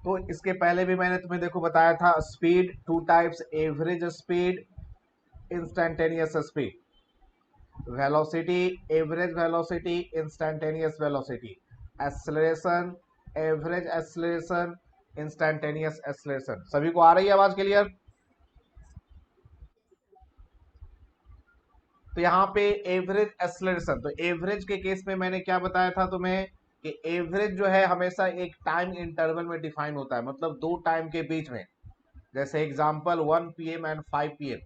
तो इसके पहले भी मैंने तुम्हें देखो बताया था, speed two types, average speed, instantaneous speed, velocity, average velocity, instantaneous velocity, acceleration, average acceleration, instantaneous acceleration. सभी को आ रही है आवाज क्लियर? तो यहाँ पे एवरेज एक्सेलरेशन, तो एवरेज के केस में मैंने क्या बताया था तुम्हें कि एवरेज जो है हमेशा एक टाइम इंटरवल में डिफाइन होता है, मतलब दो टाइम के बीच में, जैसे एग्जांपल 1 PM एंड 5 PM।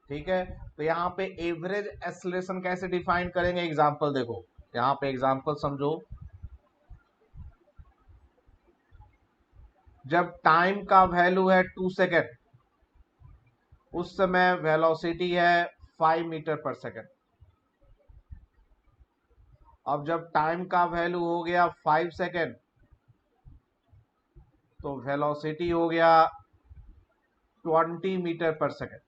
ठीक है, तो यहाँ पे एवरेज एक्सेलरेशन कैसे डिफाइन करेंगे, एग्जांपल देखो, यहाँ पे एग्जांपल समझो। जब टाइम का वैल्यू है 2 सेकेंड, उस समय वेलोसिटी है 5 मीटर पर सेकेंड। अब जब टाइम का वैल्यू हो गया 5 सेकेंड, तो वेलोसिटी हो गया 20 मीटर पर सेकेंड।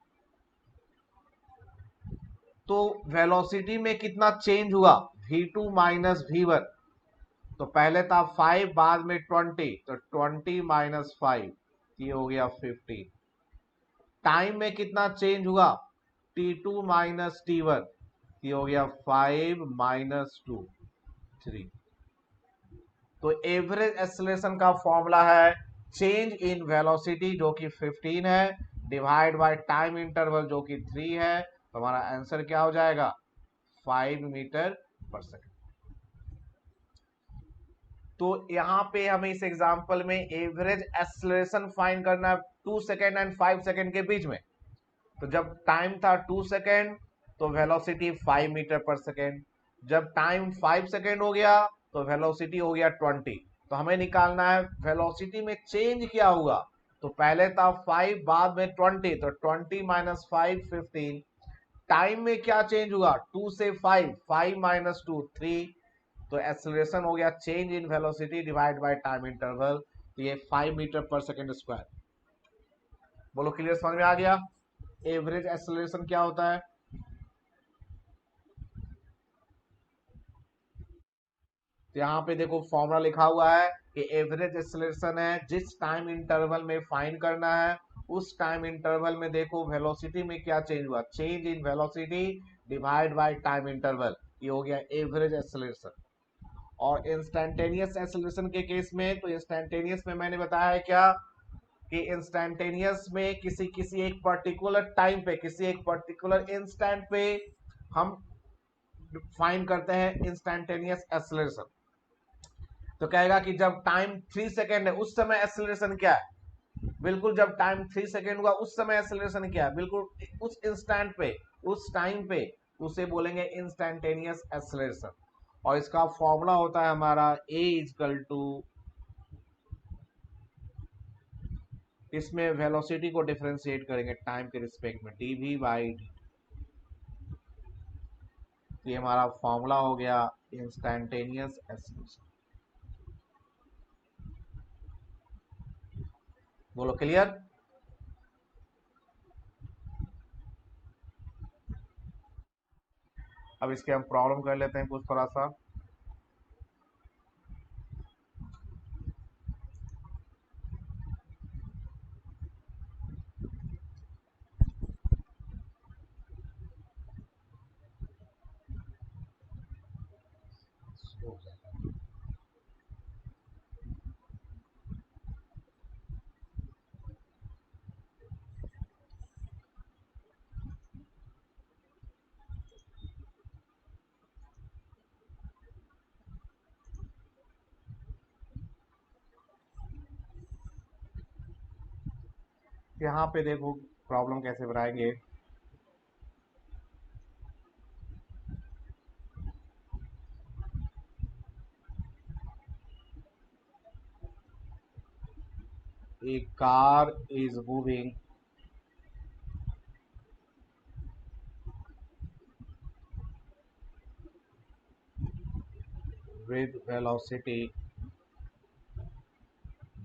तो वेलोसिटी में कितना चेंज हुआ, v2 माइनस v1। तो पहले था 5, बाद में 20, तो 20 - 5, ये हो गया 15। टाइम में कितना चेंज हुआ, t2 माइनस t1, ये हो गया 5 - 2, 3। तो एवरेज एक्सेलरेशन का फॉर्मूला है चेंज इन वेलोसिटी जो कि 15 है, डिवाइड बाय टाइम इंटरवल जो कि 3 है। तो हमारा आंसर क्या हो जाएगा, 5 मीटर पर सेकेंड। तो यहां पे हमें इस एग्जांपल में एवरेज एक्सेलरेशन फाइंड करना है 2 सेकेंड एंड 5 सेकेंड के बीच में। तो जब टाइम था 2 सेकेंड, तो वेलोसिटी 5 मीटर पर सेकेंड। जब टाइम 5 सेकेंड हो गया, तो वेलोसिटी हो गया 20। तो हमें निकालना है वेलोसिटी में चेंज क्या हुआ। तो पहले था 5, बाद में 20, तो 20 - 5, 15। टाइम में क्या चेंज हुआ, 2 से 5, 5 - 2, 3। तो एक्सेलरेशन हो गया change in velocity divide by time interval, तो ये 5 मीटर पर सेकेंड स्क्वायर। बोलो क्लियर, समझ में आ गया एवरेज एक्सेलरेशन क्या होता है? तो यहाँ पे देखो फॉर्मूला लिखा हुआ है कि एवरेज एक्सेलरेशन है जिस टाइम इंटरवल में फाइंड करना है, उस टाइम इंटरवल में देखो वेलोसिटी में क्या चेंज हुआ, change in velocity divide by time interval, ये हो गया एवरेज एक्सेलरेशन। और इंस्टैंटेनियस एक्सेलरेशन के केस में, तो इंस्टैंटेनियस में मैंने बताया है क्या कि इंस्टैंटेनियस में किसी किसी एक पर्टिकुलर टाइम पे, किसी एक पर्टिकुलर इंस्टेंट पे हम फाइंड करते हैं इंस्टैंटेनियस एक्सेलरेशन। तो कहेगा कि जब टाइम 3 सेकेंड है उस समय एक्सेलरेशन क्या है, बिल्कुल जब टाइम 3 सेकेंड हुआ उस समय एक्सेलरेशन क्या है, बिल्कुल उस इंस्टेंट पे, उस टाइम पे, उसे बोलेंगे इंस्टैंटेनियस एक्सेलरेशन। और इसका फॉर्मूला होता है हमारा ए इजकल टू, इसमें वेलोसिटी को डिफरेंशिएट करेंगे टाइम के रिस्पेक्ट में, dv बाई dt। तो ये हमारा फॉर्मूला हो गया इंस्टैंटेनियस एक्सेलरेशन। बोलो क्लियर? अब इसके हम प्रॉब्लम कर लेते हैं कुछ थोड़ा सा। यहाँ पे देखो प्रॉब्लम कैसे बनाएंगे। A car is moving with velocity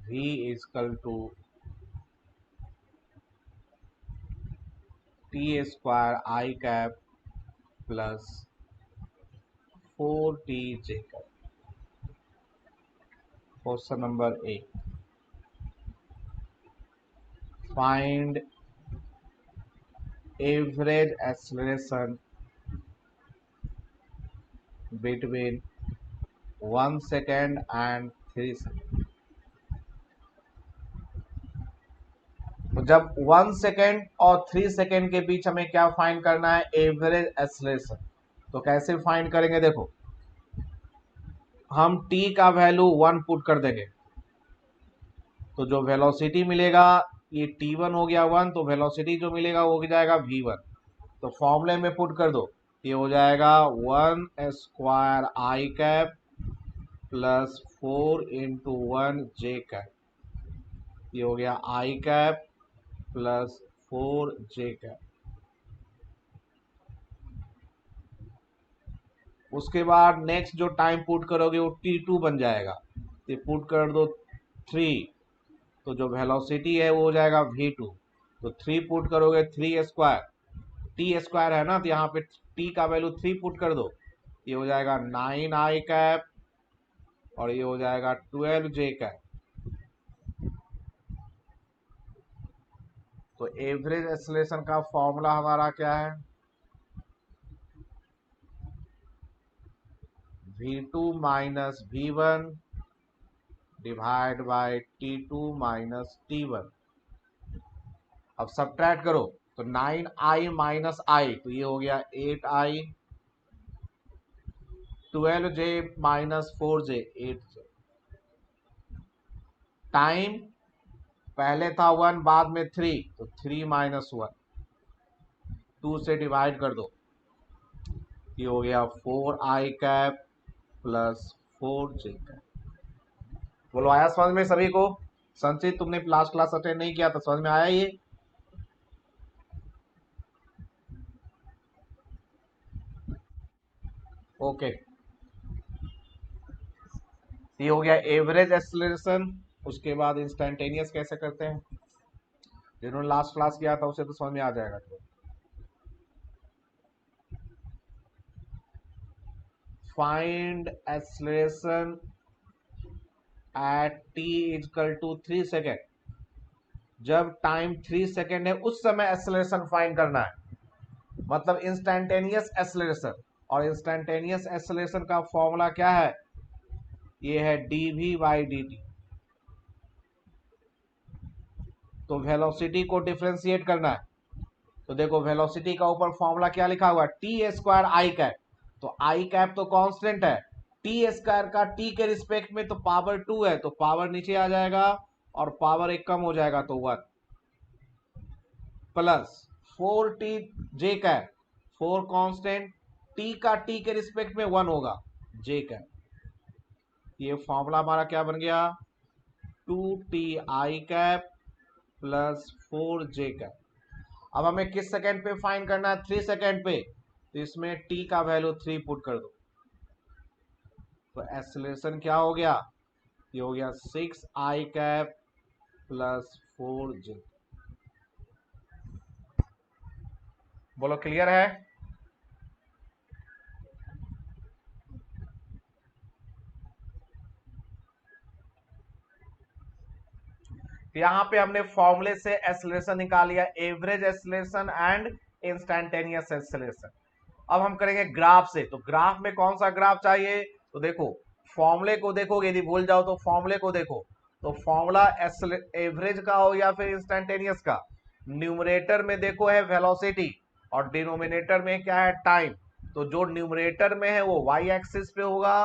v is equal to t square I cap plus 4t j cap। Question number 1, find average acceleration between 1 second and 3 second. तो जब 1 सेकेंड और 3 सेकेंड के बीच हमें क्या फाइंड करना है, एवरेज एक्सेलरेशन। तो कैसे फाइंड करेंगे, देखो हम t का वैल्यू 1 पुट कर देंगे, तो जो वेलोसिटी मिलेगा ये t1 हो गया 1, तो वेलोसिटी जो मिलेगा वो हो जाएगा v1। तो फॉर्मूले में पुट कर दो, ये हो जाएगा 1 स्क्वायर आई कैप प्लस 4 इंटू 1 जे कैप, ये हो गया आई कैप प्लस 4 जे कैप। उसके बाद नेक्स्ट जो टाइम पुट करोगे वो t2 बन जाएगा, तो पुट कर दो 3, तो जो वेलोसिटी है वो हो जाएगा v2। तो 3 पुट करोगे 3 स्क्वायर, टी स्क्वायर है ना, तो यहाँ पे t का वैल्यू 3 पुट कर दो, ये हो जाएगा 9 आई कैप और ये हो जाएगा 12 जे कैप। तो एवरेज एक्सेलरेशन का फॉर्मूला हमारा क्या है, v2 minus v1 divide by t2 minus t1। अब सब्ट्रैक्ट करो, तो 9i माइनस आई, तो ये हो गया 8i, 12j minus 4j 8j। Time पहले था 1 बाद में 3, तो 3 माइनस 1, 2 से डिवाइड कर दो, ये हो गया 4i cap plus 4j cap. बोलो आया समझ में सभी को? संचित तुमने लास्ट क्लास अटेंड नहीं किया तो समझ में आया ये? ओके, ये हो गया एवरेज एक्सेलरेशन। उसके बाद इंस्टेंटेनियस कैसे करते हैं, जिन्होंने लास्ट क्लास किया था उसे तो समझ में आ जाएगा। तो find acceleration at t equal to 3 second. जब टाइम 3 सेकेंड है उस समय एक्सेलरेशन फाइंड करना है, मतलब इंस्टेंटेनियस एक्सेलरेशन। और इंस्टेंटेनियस एक्सेलरेशन का फॉर्मूला क्या है, ये है dv बाई dt। तो वेलोसिटी को डिफरेंशिएट करना है, तो देखो वेलोसिटी का ऊपर फॉर्मूला क्या लिखा हुआ है, टी स्क्वायर आई कैप। तो आई कैप तो कांस्टेंट है, टी स्क्वायर का टी के रिस्पेक्ट में तो पावर 2 है, तो पावर नीचे आ जाएगा और पावर एक कम हो जाएगा तो 1 प्लस 4t जे कैप, 4 कांस्टेंट, टी का टी के रिस्पेक्ट में 1 होगा जे कैप। ये फॉर्मूला हमारा क्या बन गया, 2t आई कैप प्लस 4 जे कैप। अब हमें किस सेकेंड पे फाइंड करना है, 3 सेकेंड पे, तो इसमें t का वैल्यू 3 पुट कर दो। तो एक्सेलरेशन क्या हो गया, ये हो गया 6 आई कैप प्लस 4 जे। बोलो क्लियर है? यहाँ पे हमने फॉर्मूले से एक्सेलरेशन निकाल लिया, average acceleration and instantaneous acceleration. अब हम करेंगे ग्राफ से। तो ग्राफ में कौन सा ग्राफ चाहिए, तो देखो फॉर्मूले को देखोगे, यदि भूल जाओ तो फॉर्मूले को देखो। तो फॉर्मूला एवरेज का हो या फिर इंस्टेंटेनियस का, न्यूमरेटर में देखो है वेलोसिटी और डिनोमिनेटर में क्या है, टाइम। तो जो न्यूमरेटर में है वो वाई एक्सिस पे होगा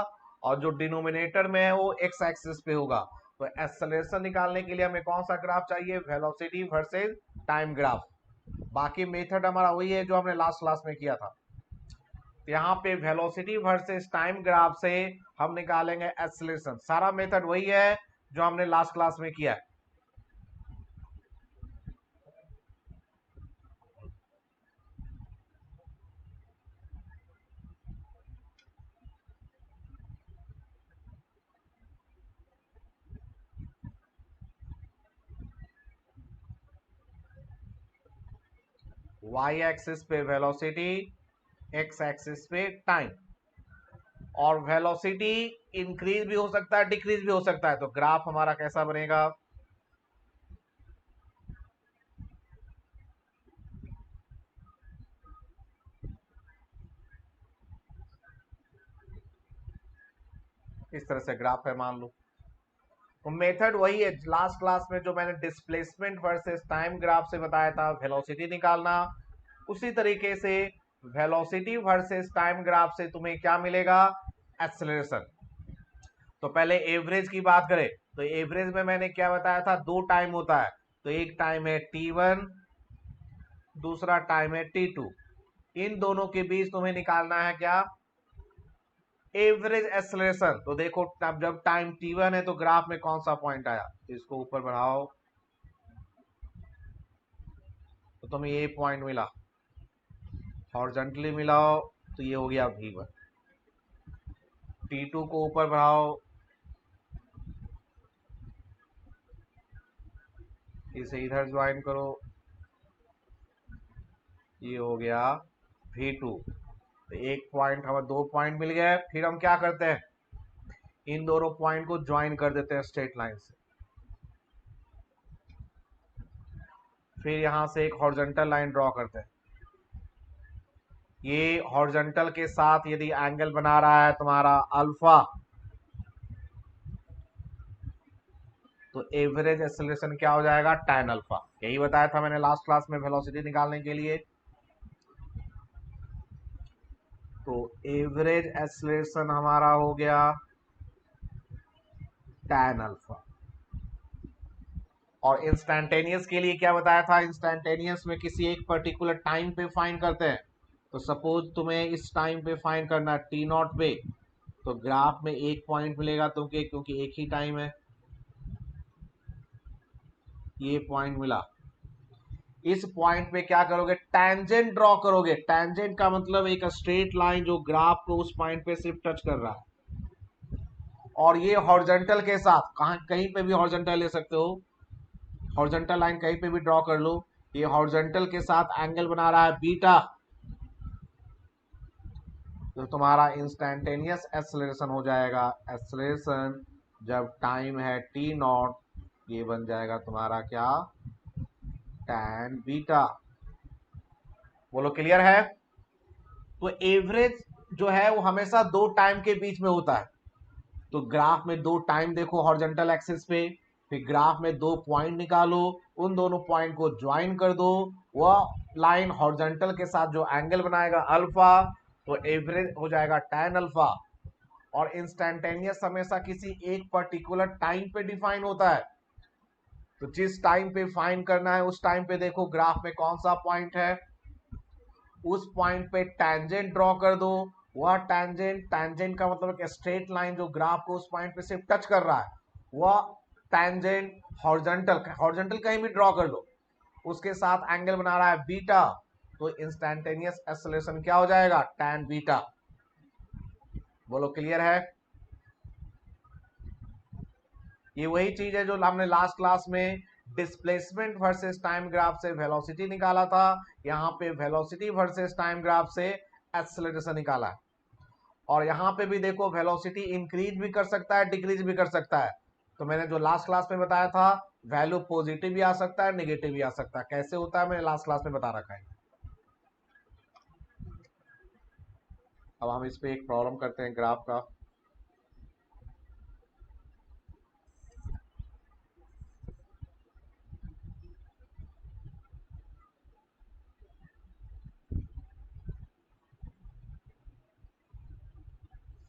और जो डिनोमिनेटर में है वो एक्स एक्सिस पे होगा। तो एक्सेलरेशन निकालने के लिए हमें कौन सा ग्राफ चाहिए, वेलोसिटी वर्सेस टाइम ग्राफ। बाकी मेथड हमारा वही है जो हमने लास्ट क्लास में किया था। यहाँ पे वेलोसिटी वर्सेस टाइम ग्राफ से हम निकालेंगे एक्सेलरेशन। सारा मेथड वही है जो हमने लास्ट क्लास में किया है। वाई एक्सिस पे वेलोसिटी, एक्स एक्सिस पे टाइम। और वेलोसिटी इंक्रीज भी हो सकता है, डिक्रीज भी हो सकता है। तो ग्राफ हमारा कैसा बनेगा, इस तरह से ग्राफ है मान लो। तो मेथड वही है लास्ट क्लास में जो मैंने डिस्प्लेसमेंट वर्सेस टाइम ग्राफ से बताया था, वेलोसिटी निकालना। उसी तरीके से वेलोसिटी वर्सेस टाइम ग्राफ से तुम्हें क्या मिलेगा, एक्सेलरेशन। तो पहले एवरेज की बात करें तो एवरेज में मैंने क्या बताया था, दो टाइम होता है। तो एक टाइम है t1, दूसरा टाइम है t2। इन दोनों के बीच तुम्हें निकालना है क्या, एवरेज एक्सेलरेशन। तो देखो तब जब टाइम t1 है तो ग्राफ में कौन सा पॉइंट आया, इसको ऊपर बढ़ाओ तो तुम्हें ये पॉइंट मिला, हॉरिजॉन्टली मिलाओ तो ये हो गया v1। t2 को ऊपर बढ़ाओ, इसे इधर ज्वाइन करो, ये हो गया v2। तो एक पॉइंट हमें, दो पॉइंट मिल गए। फिर हम क्या करते हैं, इन दोनों पॉइंट को ज्वाइन कर देते हैं स्ट्रेट लाइन से। फिर यहां से एक हॉरिजॉन्टल लाइन ड्रॉ करते हैं। ये हॉरिजॉन्टल के साथ यदि एंगल बना रहा है तुम्हारा अल्फा, तो एवरेज एक्सेलरेशन क्या हो जाएगा, tan अल्फा। यही बताया था मैंने लास्ट क्लास में वेलोसिटी निकालने के लिए। तो एवरेज एक्सेलरेशन हमारा हो गया tan अल्फा। और इंस्टेंटेनियस के लिए क्या बताया था, इंस्टेंटेनियस में किसी एक पर्टिकुलर टाइम पे फाइंड करते हैं। तो सपोज तुम्हें इस टाइम पे फाइंड करना है t0 पे, तो ग्राफ में एक पॉइंट मिलेगा तुमके, क्योंकि एक ही टाइम है। ये पॉइंट मिला, इस पॉइंट पे क्या करोगे, टेंजेंट ड्रॉ करोगे। टेंजेंट का मतलब एक स्ट्रेट लाइन जो ग्राफ को उस पॉइंट पे सिर्फ टच कर रहा है। और ये हॉरिजॉन्टल के साथ कहां, कहीं पे भी हॉरिजॉन्टल ले सकते हो, हॉरिजॉन्टल लाइन कहीं पे भी ड्रॉ कर लो। ये हॉरिजॉन्टल के साथ एंगल बना रहा है बीटा। तो तुम्हारा इंस्टेंटेनियस एक्सेलरेशन हो जाएगा, एक्सेलरेशन जब टाइम है t0, ये बन जाएगा तुम्हारा क्या, tan बीटा। बोलो क्लियर है। तो एवरेज जो है वो हमेशा दो टाइम के बीच में होता है। तो ग्राफ में दो टाइम देखो हॉरिजॉन्टल एक्सिस पे, फिर ग्राफ में दो पॉइंट निकालो, उन दोनों पॉइंट को ज्वाइन कर दो, वह लाइन हॉरिजॉन्टल के साथ जो एंगल बनाएगा अल्फा, तो एवरेज हो जाएगा tan अल्फा। और इंस्टेंटेनियस हमेशा किसी एक पर्टिकुलर टाइम पे डिफाइन होता है। तो जिस टाइम पे फाइंड करना है उस टाइम पे देखो ग्राफ में कौन सा पॉइंट है, उस पॉइंट पे टैंजेंट ड्रॉ कर दो। वह टैंजेंट, टैंजेंट का मतलब एक स्ट्रेट लाइन जो ग्राफ को उस पॉइंट पे सिर्फ टच कर रहा है, वह टैंजेंट हॉरिजॉन्टल, हॉरिजॉन्टल कहीं भी ड्रॉ कर लो, उसके साथ एंगल बना रहा है बीटा। तो इंस्टेंटेनियस एक्सेलरेशन क्या हो जाएगा, tan बीटा। बोलो क्लियर है। ये वही चीज है जो हमने लास्ट क्लास में डिस्प्लेसमेंट वर्सेस टाइम ग्राफ से वेलोसिटी निकाला था। यहाँ पे वेलोसिटी वर्सेस टाइम ग्राफ से एक्सेलरेशन निकाला है। और यहाँ पे भी देखो वेलोसिटी इंक्रीज भी कर सकता है, डिक्रीज भी कर सकता है। तो मैंने जो लास्ट क्लास में बताया था, वैल्यू पॉजिटिव भी आ सकता है, नेगेटिव भी आ सकता है। कैसे होता है मैंने लास्ट क्लास में बता रखा है। अब हम इस पे एक प्रॉब्लम करते हैं ग्राफ का।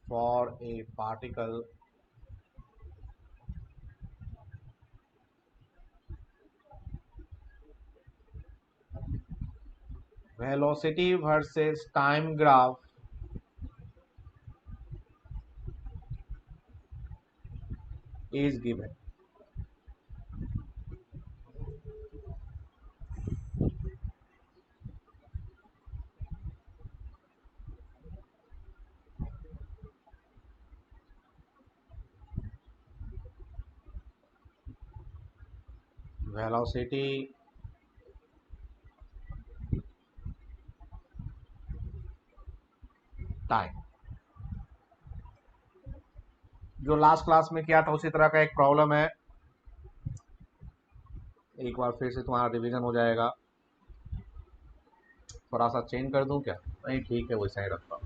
For a particle velocity versus time graph is given. Velocity time, जो लास्ट क्लास में किया था उसी तरह का एक प्रॉब्लम है। एक बार फिर से तुम्हारा रिवीजन हो जाएगा। थोड़ा सा चेंज कर दूं क्या, नहीं ठीक है वैसा ही रखता हूं।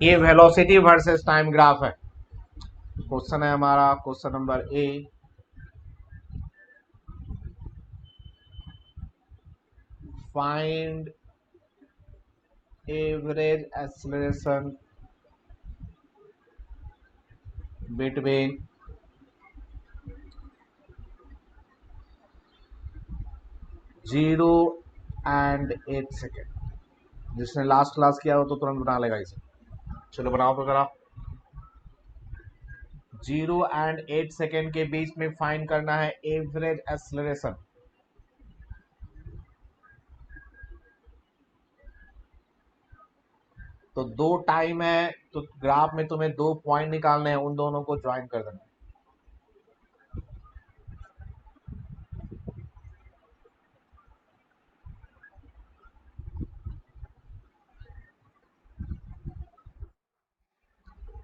ये वेलोसिटी वर्सेस टाइम ग्राफ है। क्वेश्चन है हमारा question number A, find average acceleration between 0 and 8 second. जिसने लास्ट क्लास किया हो तो तुरंत बना लेगा इसे। चलो बनाओ तो जरा। 0 and 8 सेकेंड के बीच में फाइंड करना है एवरेज एक्सेलरेशन। तो दो टाइम है, तो ग्राफ में तुम्हें दो पॉइंट निकालने हैं, उन दोनों को ज्वाइन कर देना।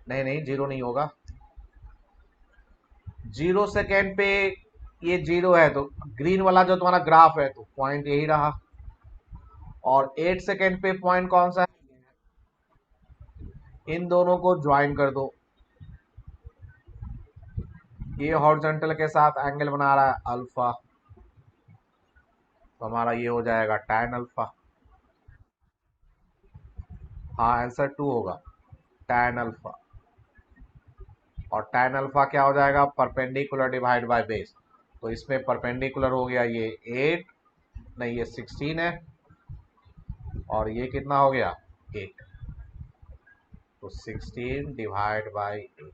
नहीं नहीं, जीरो नहीं होगा। 0 सेकेंड पे ये 0 है, तो ग्रीन वाला जो तुम्हारा ग्राफ है तो पॉइंट यही रहा। और 8 सेकेंड पे पॉइंट कौन सा है, इन दोनों को ज्वाइन कर दो। ये हॉरिजॉन्टल के साथ एंगल बना रहा है अल्फा, तो हमारा ये हो जाएगा tan अल्फा। हाँ, आंसर 2 होगा, tan अल्फा। और tan अल्फा क्या हो जाएगा, परपेंडिकुलर डिवाइड बाय बेस। तो इसमें परपेंडिकुलर हो गया ये 8, नहीं ये 16 है, और ये कितना हो गया 8, तो 16 डिवाइड बाय 8।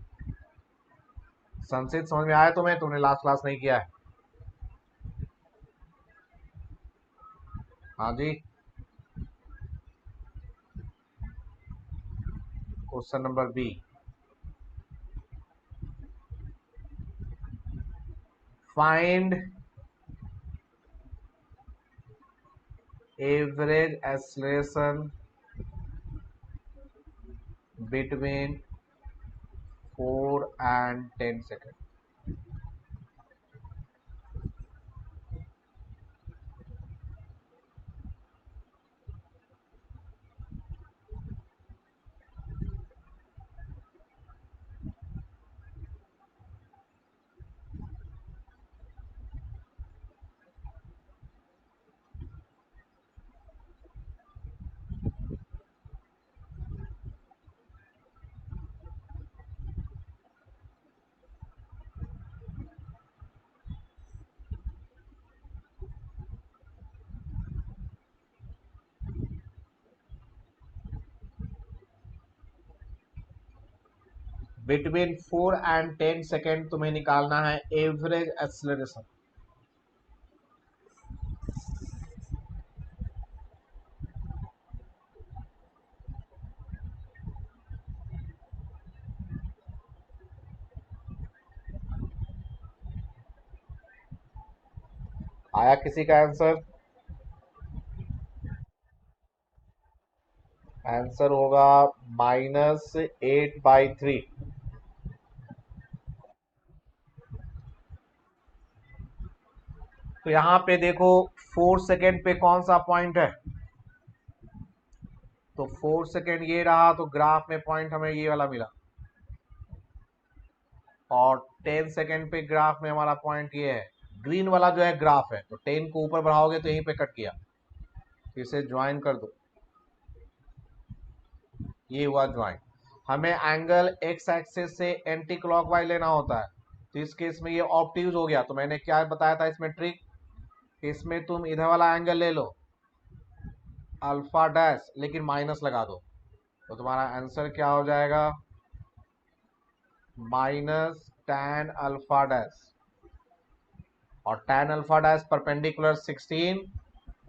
संक्षिप्त समझ में आया तुम्हें? तुमने लास्ट क्लास नहीं किया है? हाँ जी। Question number B, find average acceleration between 4 and 10 second. Between 4 and 10 second तुम्हें निकालना है एवरेज एक्सेलरेशन। आया किसी का आंसर? आंसर होगा -8/3। तो यहाँ पे देखो 4 सेकेंड पे कौन सा पॉइंट है, तो 4 सेकेंड ये रहा, तो ग्राफ में पॉइंट हमें ये वाला मिला। और 10 सेकेंड पे ग्राफ में हमारा पॉइंट ये है, ग्रीन वाला जो है ग्राफ है, तो 10 को ऊपर बढ़ाओगे तो यहीं पे कट किया, इसे ज्वाइन कर दो, ये हुआ ज्वाइन। हमें एंगल एक्स एक्सिस से एंटी क्लॉकवाइज लेना होता है, तो इस केस में ये ऑब्ट्यूज हो गया। तो मैंने क्या बताया था इसमें ट्रिक, इसमें तुम इधर वाला एंगल ले लो अल्फा डैश, लेकिन माइनस लगा दो, तो तुम्हारा आंसर क्या हो जाएगा, -tan अल्फा डैश। और tan अल्फा डैश परपेंडिकुलर 16,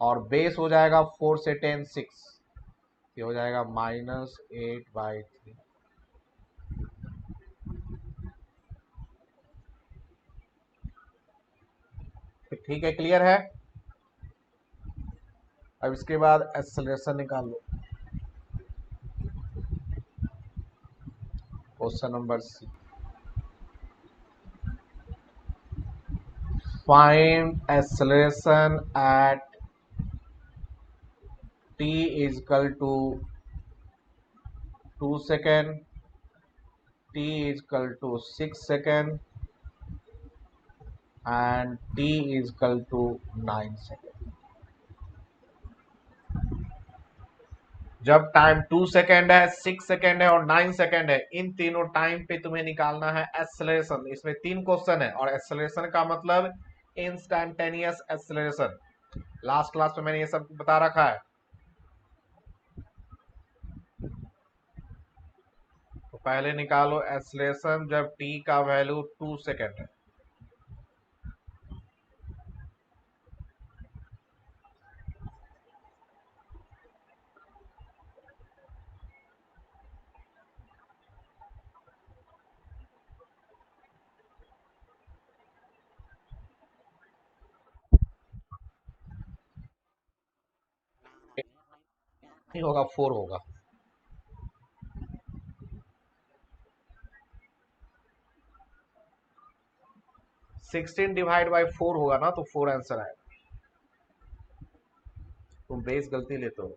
और बेस हो जाएगा 4 से 10 6, ये हो जाएगा -8/3। ठीक है, क्लियर है? अब इसके बाद एक्सेलरेशन निकाल लो। Question number C, find acceleration at t is equal to 2 second, t is equal to 6 second and t is equal to 9 second. जब टाइम 2 सेकेंड है, 6 सेकेंड है और 9 सेकेंड है, इन तीनों टाइम पे तुम्हें निकालना है एक्सेलरेशन। इसमें 3 क्वेश्चन है और एक्सेलरेशन का मतलब इंस्टैन्टेनियस एक्सेलरेशन। लास्ट क्लास में मैंने ये सब बता रखा है। तो पहले निकालो एक्सेलरेशन जब t का वैल्यू 2 सेकेंड है। नहीं होगा, 4 होगा। 16 डिवाइड बाई 4 होगा ना, तो 4 आंसर आएगा। तुम बेस गलती लेते हो।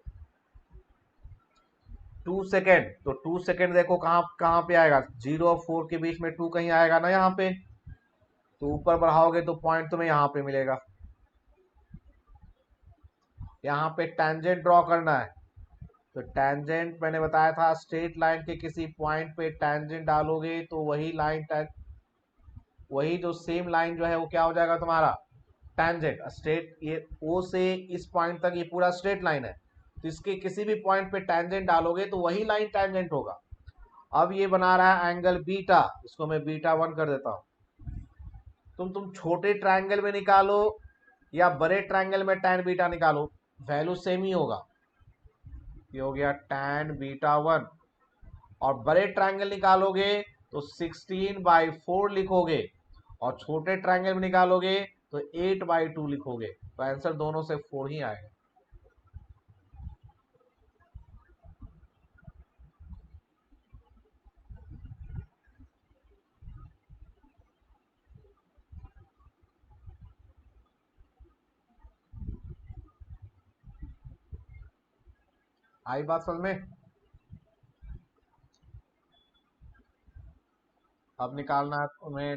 2 सेकेंड, तो 2 सेकेंड देखो कहाँ कहाँ पे आएगा, 0 और 4 के बीच में 2 कहीं आएगा ना यहाँ पे। तो ऊपर बढ़ाओगे तो पॉइंट तुम्हें यहाँ पे मिलेगा। यहाँ पे टेंजेंट ड्रॉ करना है। तो टेंजेंट मैंने बताया था, स्ट्रेट लाइन के किसी पॉइंट पे टेंजेंट डालोगे तो वही लाइन, वही जो सेम लाइन जो है वो क्या हो जाएगा तुम्हारा टेंजेंट। स्ट्रेट, ये ओ से इस पॉइंट तक ये पूरा स्ट्रेट लाइन है, तो इसके किसी भी पॉइंट पे टेंजेंट डालोगे तो वही लाइन टेंजेंट होगा। अब ये बना रहा है एंगल बीटा, इसको मैं बीटा 1 कर देता हूं। तुम छोटे ट्रायंगल में निकालो या बड़े ट्रायंगल में tan बीटा निकालो, वैल्यू सेम ही होगा। ये हो गया tan बीटा 1। और बड़े ट्रायंगल निकालोगे तो 16/4 लिखोगे, और छोटे ट्रायंगल में निकालोगे तो 8/2 लिखोगे। तो आंसर दोनों से 4 ही आएगा। आई बात समझ में? अब निकालना है तुम्हें।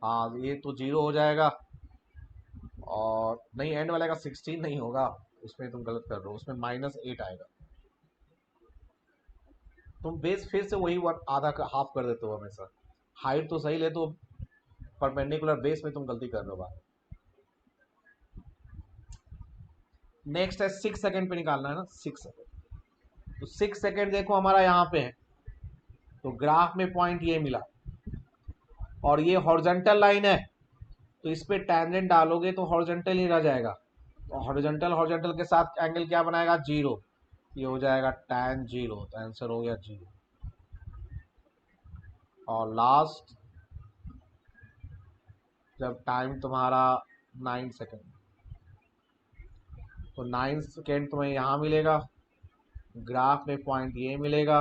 हाँ, ये तो 0 हो जाएगा, और नहीं, एंड वाले का 16 नहीं होगा, उसमें तुम गलत कर रहे हो, उसमें -8 आएगा। तुम बेस फिर से वही आधा का हाफ कर देते हो हमेशा। हाइट तो सही लेते हो, परपेंडिकुलर बेस में तुम गलती कर रहे हो बात। नेक्स्ट है 6 सेकंड पे निकालना है ना, 6 सेकंड। तो 6 सेकंड देखो हमारा यहाँ पे है, तो ग्राफ में पॉइंट ये मिला, और ये हॉरिजॉन्टल लाइन है, तो इस पे टेंजेंट डालोगे तो हॉरिजॉन्टल ही रह जाएगा। तो हॉरिजॉन्टल हॉरिजॉन्टल के साथ एंगल क्या बनाएगा, 0। ये हो जाएगा tan 0, तो आंसर हो गया 0। और लास्ट, जब टाइम तुम्हारा 9 सेकेंड, तो 9 सेकेंड तुम्हें यहाँ मिलेगा, ग्राफ में पॉइंट ये मिलेगा,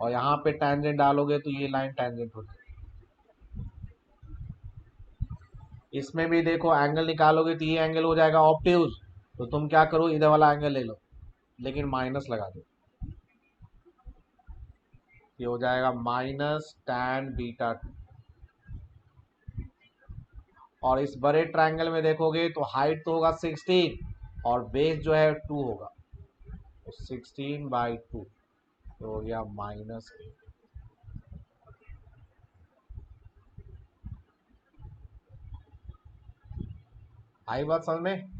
और यहाँ पे टेंजेंट डालोगे तो ये लाइन टेंजेंट हो जाएगी। इसमें भी देखो एंगल निकालोगे तो ये एंगल हो जाएगा ऑब्ट्यूज, तो तुम क्या करो, इधर वाला एंगल ले लो, लेकिन माइनस लगा दो। ये हो जाएगा -tan β2। और इस बड़े ट्रायंगल में देखोगे तो हाइट तो होगा 16 और बेस जो है 2 होगा, तो 16/2, तो हो गया -8। आई बात समझ में?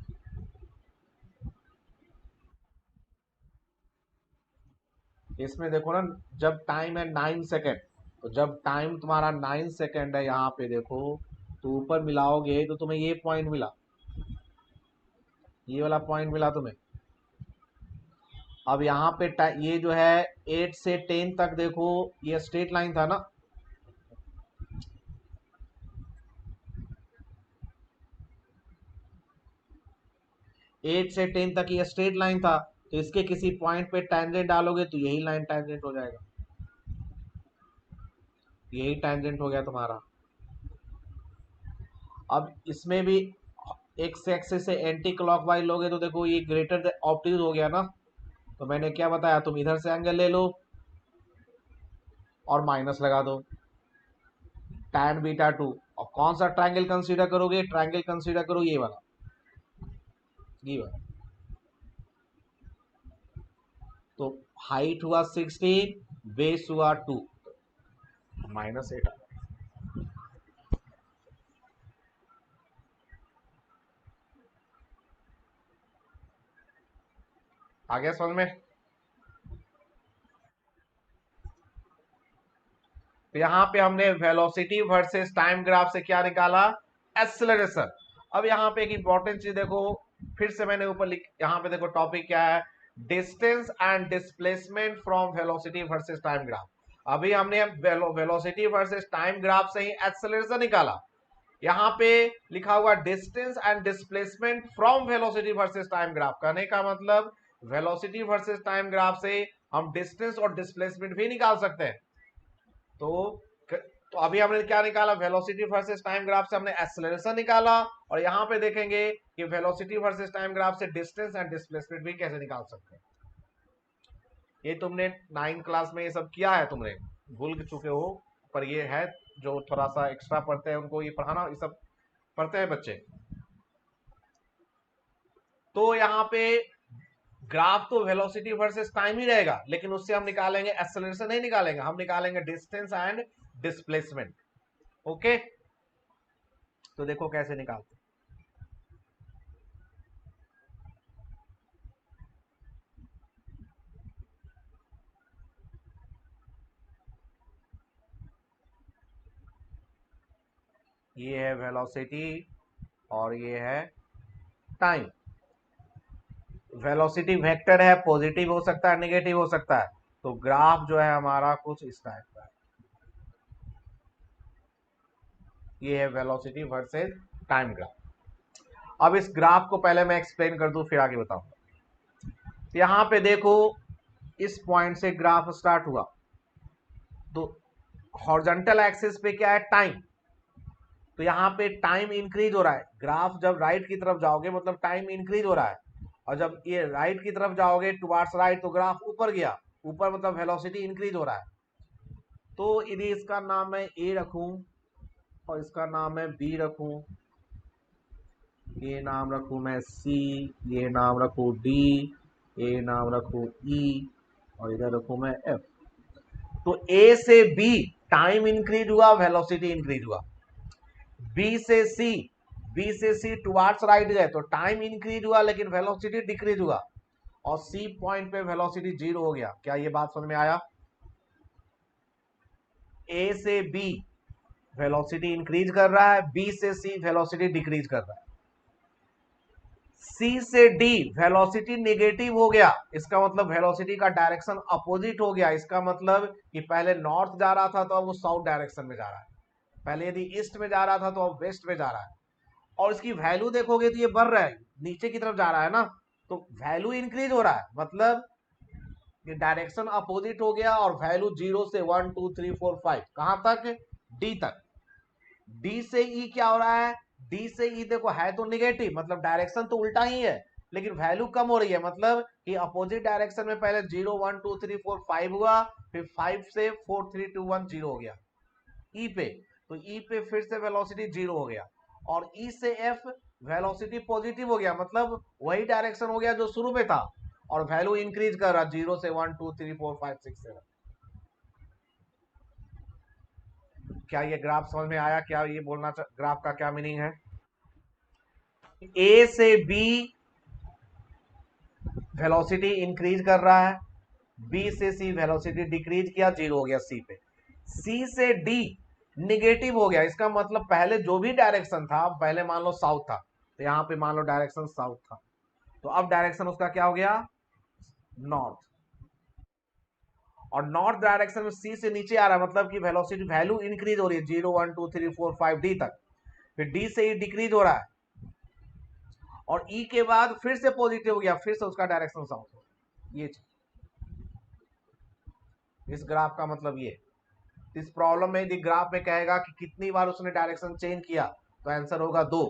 इसमें देखो ना, जब टाइम है 9 सेकेंड, तो जब टाइम तुम्हारा 9 सेकेंड है यहाँ पे देखो, तो ऊपर मिलाओगे तो तुम्हें ये पॉइंट मिला, ये वाला पॉइंट मिला तुम्हें। अब यहाँ पे ये जो है 8 से 10 तक देखो, ये स्ट्रेट लाइन था ना, एट से 10 तक ये स्ट्रेट लाइन था, तो इसके किसी पॉइंट पे टेंजेंट डालोगे तो यही लाइन टेंजेंट हो जाएगा। यही टेंजेंट हो गया तुम्हारा। अब इसमें भी एक्स एक्सिस से एंटी क्लॉकवाइज लोगे तो देखो ये ग्रेटर ऑप्टिट्यूड हो गया ना, तो मैंने क्या बताया, तुम इधर से एंगल ले लो और माइनस लगा दो tan बीटा 2। और कौन सा ट्रायंगल कंसीडर करोगे, ट्रायंगल कंसीडर करो ये वाला, ये वाला। तो हाइट हुआ 16, बेस हुआ 2, -8 आ गया समझ में। तो यहाँ पे हमने वेलोसिटी वर्सेस टाइम ग्राफ से क्या निकाला, एक्सेलरेशन। अब यहाँ पे एक इंपॉर्टेंट चीज देखो, फिर से मैंने ऊपर लिख, यहाँ पे देखो टॉपिक क्या है, distance and displacement from velocity versus time graph. अभी हमने वेलोसिटी वर्सेस टाइम ग्राफ से ही एक्सेलरेशन निकाला। यहाँ पे लिखा हुआ distance and displacement from velocity versus time graph, कहने का मतलब वेलोसिटी वर्सेस टाइम ग्राफ से हम डिस्टेंस और डिस्प्लेसमेंट भी निकाल सकते हैं। तो तो अभी हमने क्या निकाला, वेलोसिटी वर्सेस टाइम ग्राफ से हमने एक्सेलरेशन निकाला, और यहाँ पे देखेंगे कि वेलोसिटी वर्सेस टाइम ग्राफ से डिस्टेंस एंड डिस्प्लेसमेंट भी कैसे निकाल सकते हैं। ये तुमने 9th क्लास में ये सब किया है, तुमने भूल चुके हो, पर ये है जो थोड़ा सा एक्स्ट्रा पढ़ते हैं उनको ये पढ़ाना, ये सब पढ़ते हैं बच्चे। तो यहाँ पे ग्राफ तो वेलोसिटी वर्सेस टाइम ही रहेगा, लेकिन उससे हम निकालेंगे एक्सेलरेशन नहीं निकालेंगे, हम निकालेंगे डिस्टेंस एंड डिस्प्लेसमेंट। ओके, तो देखो कैसे निकालते। ये है वेलोसिटी और ये है टाइम। वेलोसिटी वेक्टर है, पॉजिटिव हो सकता है, नेगेटिव हो सकता है। तो ग्राफ जो है हमारा कुछ इस टाइप का है। ये है वेलोसिटी वर्सेस टाइम ग्राफ। अब इस ग्राफ को पहले मैं एक्सप्लेन कर दूं, फिर आगे बताऊं। यहां पे देखो, इस पॉइंट से ग्राफ स्टार्ट हुआ, तो हॉरिजॉन्टल एक्सिस पे क्या है, टाइम। तो यहाँ पे टाइम इंक्रीज हो रहा है, ग्राफ जब राइट की तरफ जाओगे मतलब टाइम इंक्रीज हो रहा है, और जब ये राइट की तरफ जाओगे टुवार्ड्स राइट तो ग्राफ ऊपर गया, ऊपर मतलब वेलोसिटी इंक्रीज हो रहा है। तो यदि इसका नाम मैं ए रखूं और इसका नाम मैं बी रखूं, ये नाम रखूं मैं सी, ये नाम रखूं डी, ये नाम रखूं ई, और इधर रखूं मैं एफ। तो ए से बी टाइम इंक्रीज हुआ, वेलोसिटी इंक्रीज हुआ। बी से सी, बी से सी टुवार्ड्स राइट गए तो टाइम इंक्रीज हुआ लेकिन वेलोसिटी डिक्रीज हुआ, और सी पॉइंट पे वेलोसिटी 0 हो गया। क्या ये बात समझ में आया? ए से बी वेलोसिटी इंक्रीज कर रहा है, बी से सी वेलोसिटी डिक्रीज कर रहा है। सी से डी वेलोसिटी नेगेटिव हो गया, इसका मतलब वेलोसिटी का डायरेक्शन अपोजिट हो गया। इसका मतलब कि पहले नॉर्थ जा रहा था तो अब वो साउथ डायरेक्शन में जा रहा है, पहले यदि ईस्ट में जा रहा था तो अब वेस्ट में जा रहा है। और इसकी वैल्यू देखोगे तो ये बढ़ रहा है, नीचे की तरफ जा रहा है ना, तो वैल्यू इंक्रीज हो रहा है, मतलब ये डायरेक्शन अपोजिट हो गया। और वैल्यू 0 से 1 2 3 4 5 कहां तक, डी तक। डी से ई क्या हो रहा है, डी से ई देखो है तो निगेटिव, मतलब डायरेक्शन तो उल्टा ही है, लेकिन वैल्यू कम हो रही है, मतलब कि अपोजिट डायरेक्शन में पहले 0 1 2 3 4 5 हुआ, फिर 5 से 4 3 2 1 0 हो गया ई पे। तो ई पे फिर से वेलोसिटी 0 हो गया, और ई से एफ वेलोसिटी पॉजिटिव हो गया, मतलब वही डायरेक्शन हो गया जो शुरू में था, और वैल्यू इंक्रीज कर रहा 0 से 1 2 3 4 5 6 7। क्या ये ग्राफ समझ में आया? क्या ये बोलना ग्राफ का क्या मीनिंग है? ए से बी वेलोसिटी इंक्रीज कर रहा है, बी से सी वेलोसिटी डिक्रीज किया, 0 हो गया सी पे। सी से डी निगेटिव हो गया, इसका मतलब पहले जो भी डायरेक्शन था, पहले मान लो साउथ था, तो यहां पे मान लो डायरेक्शन साउथ था, तो अब डायरेक्शन उसका क्या हो गया, नॉर्थ। और नॉर्थ डायरेक्शन में सी से नीचे आ रहा है, मतलब कि वेलोसिटी वैल्यू इंक्रीज हो रही है 0 1 2 3 4 5 डी तक, फिर डी से ई डिक्रीज हो रहा है, और ई के बाद फिर से पॉजिटिव हो गया, फिर से उसका डायरेक्शन साउथ हो। ये इस ग्राफ का मतलब ये। इस प्रॉब्लम में यदि ग्राफ में कहेगा कि कितनी बार उसने डायरेक्शन चेंज किया, तो आंसर होगा 2।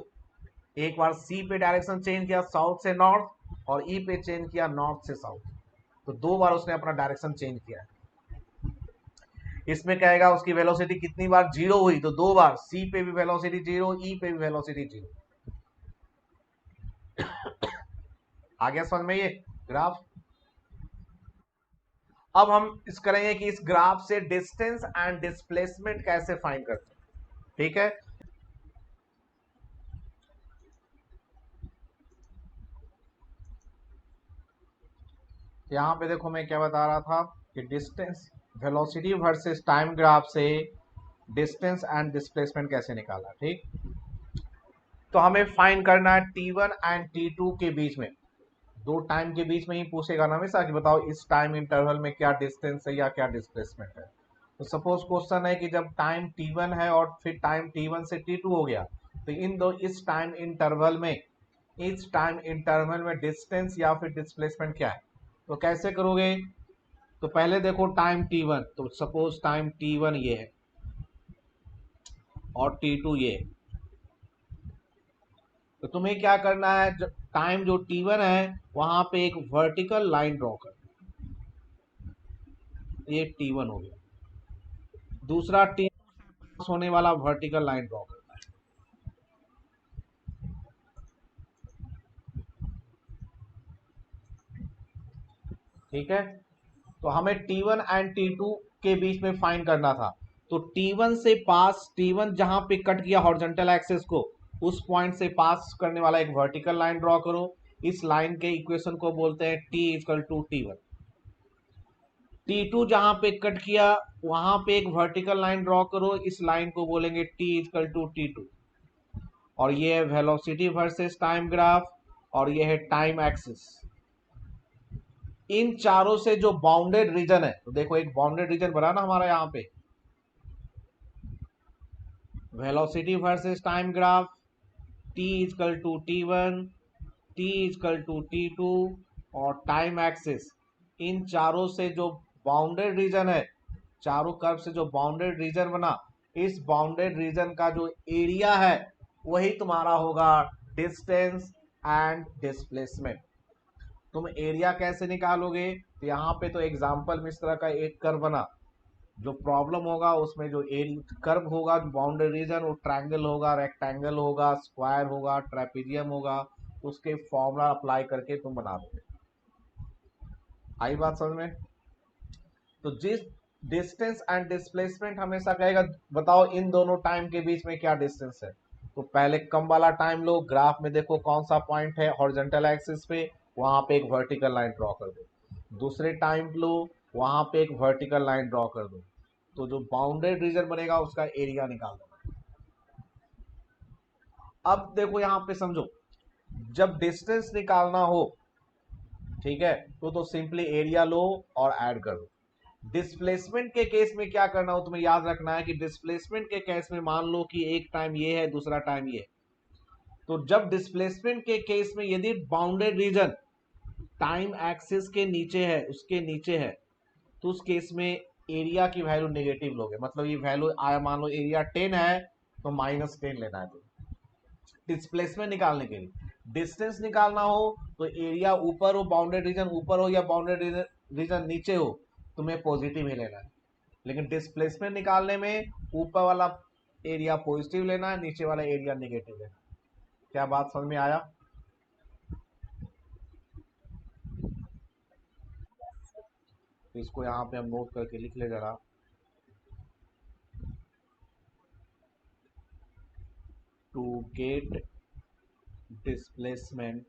एक बार सी पे डायरेक्शन चेंज किया साउथ से नॉर्थ, और ई पे चेंज किया नॉर्थ से साउथ। तो दो बार उसने अपना डायरेक्शन चेंज किया है। इसमें कहेगा उसकी वेलोसिटी कितनी बार जीरो हुई, तो दो बार, सी पे भी वेलोसिटी जीरो, ई पे भी वेलोसिटी जीरो। आ गया समझ में ये ग्राफ? अब हम इस करेंगे कि इस ग्राफ से डिस्टेंस एंड डिस्प्लेसमेंट कैसे फाइंड करते हैं, ठीक है। यहां पे देखो मैं क्या बता रहा था कि distance velocity versus time graph से डिस्टेंस एंड डिस्प्लेसमेंट कैसे निकाला, ठीक। तो हमें फाइंड करना है T1 एंड T2 के बीच में, दो टाइम के बीच में ही पूछेगा ना हमेशा कि बताओ इस टाइम इंटरवल में क्या डिस्टेंस है या क्या डिस्प्लेसमेंट है। तो सपोज क्वेश्चन है कि जब टाइम T1 है और फिर टाइम T1 से T2 हो गया, तो इन दो इस टाइम इंटरवल में डिस्टेंस या फिर डिस्प्लेसमेंट क्या है। तो कैसे करोगे? तो पहले देखो टाइम T1, तो सपोज टाइम T1 ये है और T2 ये है। तो तुम्हें क्या करना है, टाइम जो T1 है वहां पे एक वर्टिकल लाइन ड्रॉ कर, ये T1 हो गया। दूसरा T पास होने वाला वर्टिकल लाइन ड्रॉ करना है, ठीक है। तो हमें T1 एंड T2 के बीच में फाइंड करना था। तो T1 जहां पे कट किया हॉरिजॉन्टल एक्सिस को, उस पॉइंट से पास करने वाला एक वर्टिकल लाइन ड्रॉ करो। इस लाइन के इक्वेशन को बोलते हैं T equal to T1। T2 जहां पे कट किया वहां पे एक वर्टिकल लाइन ड्रॉ करो, इस लाइन को बोलेंगे T इक्वल टू T2। और ये है वेलोसिटी वर्सेस टाइम ग्राफ, और ये है टाइम एक्सिस। इन चारों से जो बाउंडेड रीजन है, तो देखो एक बाउंडेड रीजन बना ना हमारा यहाँ पे, velocity versus time graph, T is equal to T1, T is equal to T2 और टाइम एक्सिस। इन चारों से जो बाउंडेड रीजन है, चारों कर्व से जो बाउंडेड रीजन बना, इस बाउंडेड रीजन का जो एरिया है वही तुम्हारा होगा डिस्टेंस एंड डिस्प्लेसमेंट। तुम एरिया कैसे निकालोगे? तो यहाँ पे तो एग्जाम्पल में इस तरह का एक कर्व बना, जो प्रॉब्लम होगा उसमें जो एरिया कर्व होगा, जो बाउंड्री रीजन, वो ट्रायंगल होगा, रेक्टेंगल होगा, स्क्वायर होगा, ट्रेपीजियम होगा। उसके फॉर्मूला अप्लाई करके तुम बना दोगे। आई बात समझ में? तो जिस डिस्टेंस एंड डिस्प्लेसमेंट हमेशा कहेगा बताओ इन दोनों टाइम के बीच में क्या डिस्टेंस है। तो पहले कम वाला टाइम लो, ग्राफ में देखो कौन सा पॉइंट है हॉरिजॉन्टल एक्सिस पे, वहां पे एक वर्टिकल लाइन ड्रॉ कर दो। दूसरे टाइम लो, वहां पे एक वर्टिकल लाइन ड्रॉ कर दो। तो जो बाउंडेड रीजन बनेगा उसका एरिया निकाल दो। अब देखो यहां पे समझो, जब डिस्टेंस निकालना हो, ठीक है, तो सिंपली एरिया लो और ऐड कर दो। डिस्प्लेसमेंट के केस में क्या करना हो तुम्हें याद रखना है कि डिस्प्लेसमेंट के केस में मान लो कि एक टाइम ये है दूसरा टाइम ये है। तो जब डिस्प्लेसमेंट के केस में यदि बाउंडेड रीजन टाइम एक्सिस के नीचे है, उसके नीचे है, तो उस केस में एरिया की वैल्यू नेगेटिव लोगे। मतलब ये वैल्यू आया, मान लो एरिया 10 है तो -10 लेना है। तो डिस्प्लेसमेंट निकालने के लिए, डिस्टेंस निकालना हो तो एरिया ऊपर हो, बाउंडेड रीजन ऊपर हो या बाउंडेड रीजन नीचे हो, तुम्हें पॉजिटिव ही लेना है। लेकिन डिस्प्लेसमेंट निकालने में ऊपर वाला एरिया पॉजिटिव लेना है, नीचे वाला एरिया नेगेटिव लेना है। क्या बात समझ में आया? तो इसको यहाँ पे हम नोट करके लिख ले जरा। To get displacement,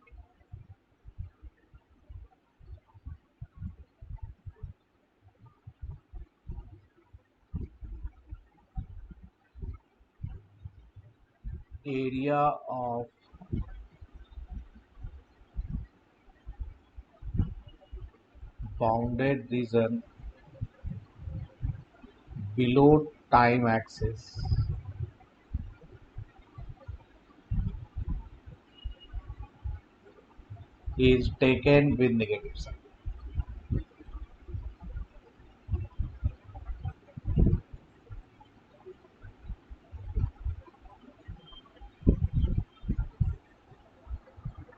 area of bounded region below time axis is taken with negative sign।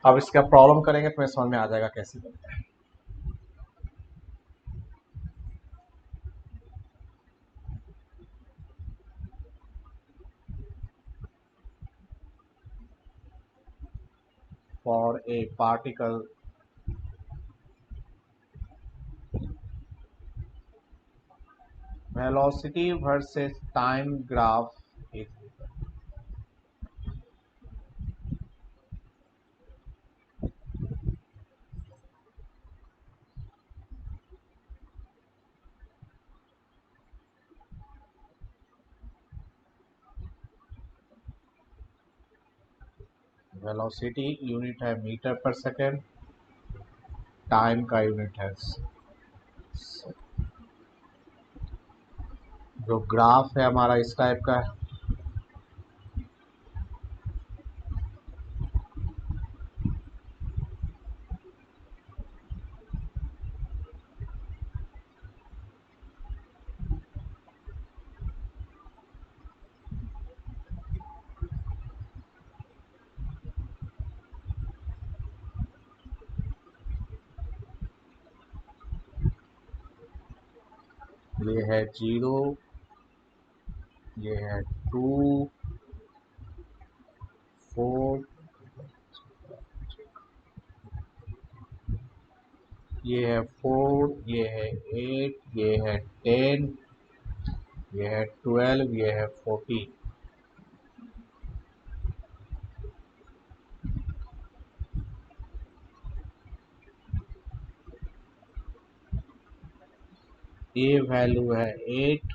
अब इसका प्रॉब्लम करेंगे तो मैं समझ में आ जाएगा कैसे बनता है। For a particle velocity versus time graph is velocity unit है मीटर पर सेकेंड, टाइम का यूनिट है जो ग्राफ है हमारा इस टाइप का है। ये है 0, ये है 2, 4, ये है 4, ये है 8, ये है 10, ये है 12, ये है 14। ये वैल्यू है 8,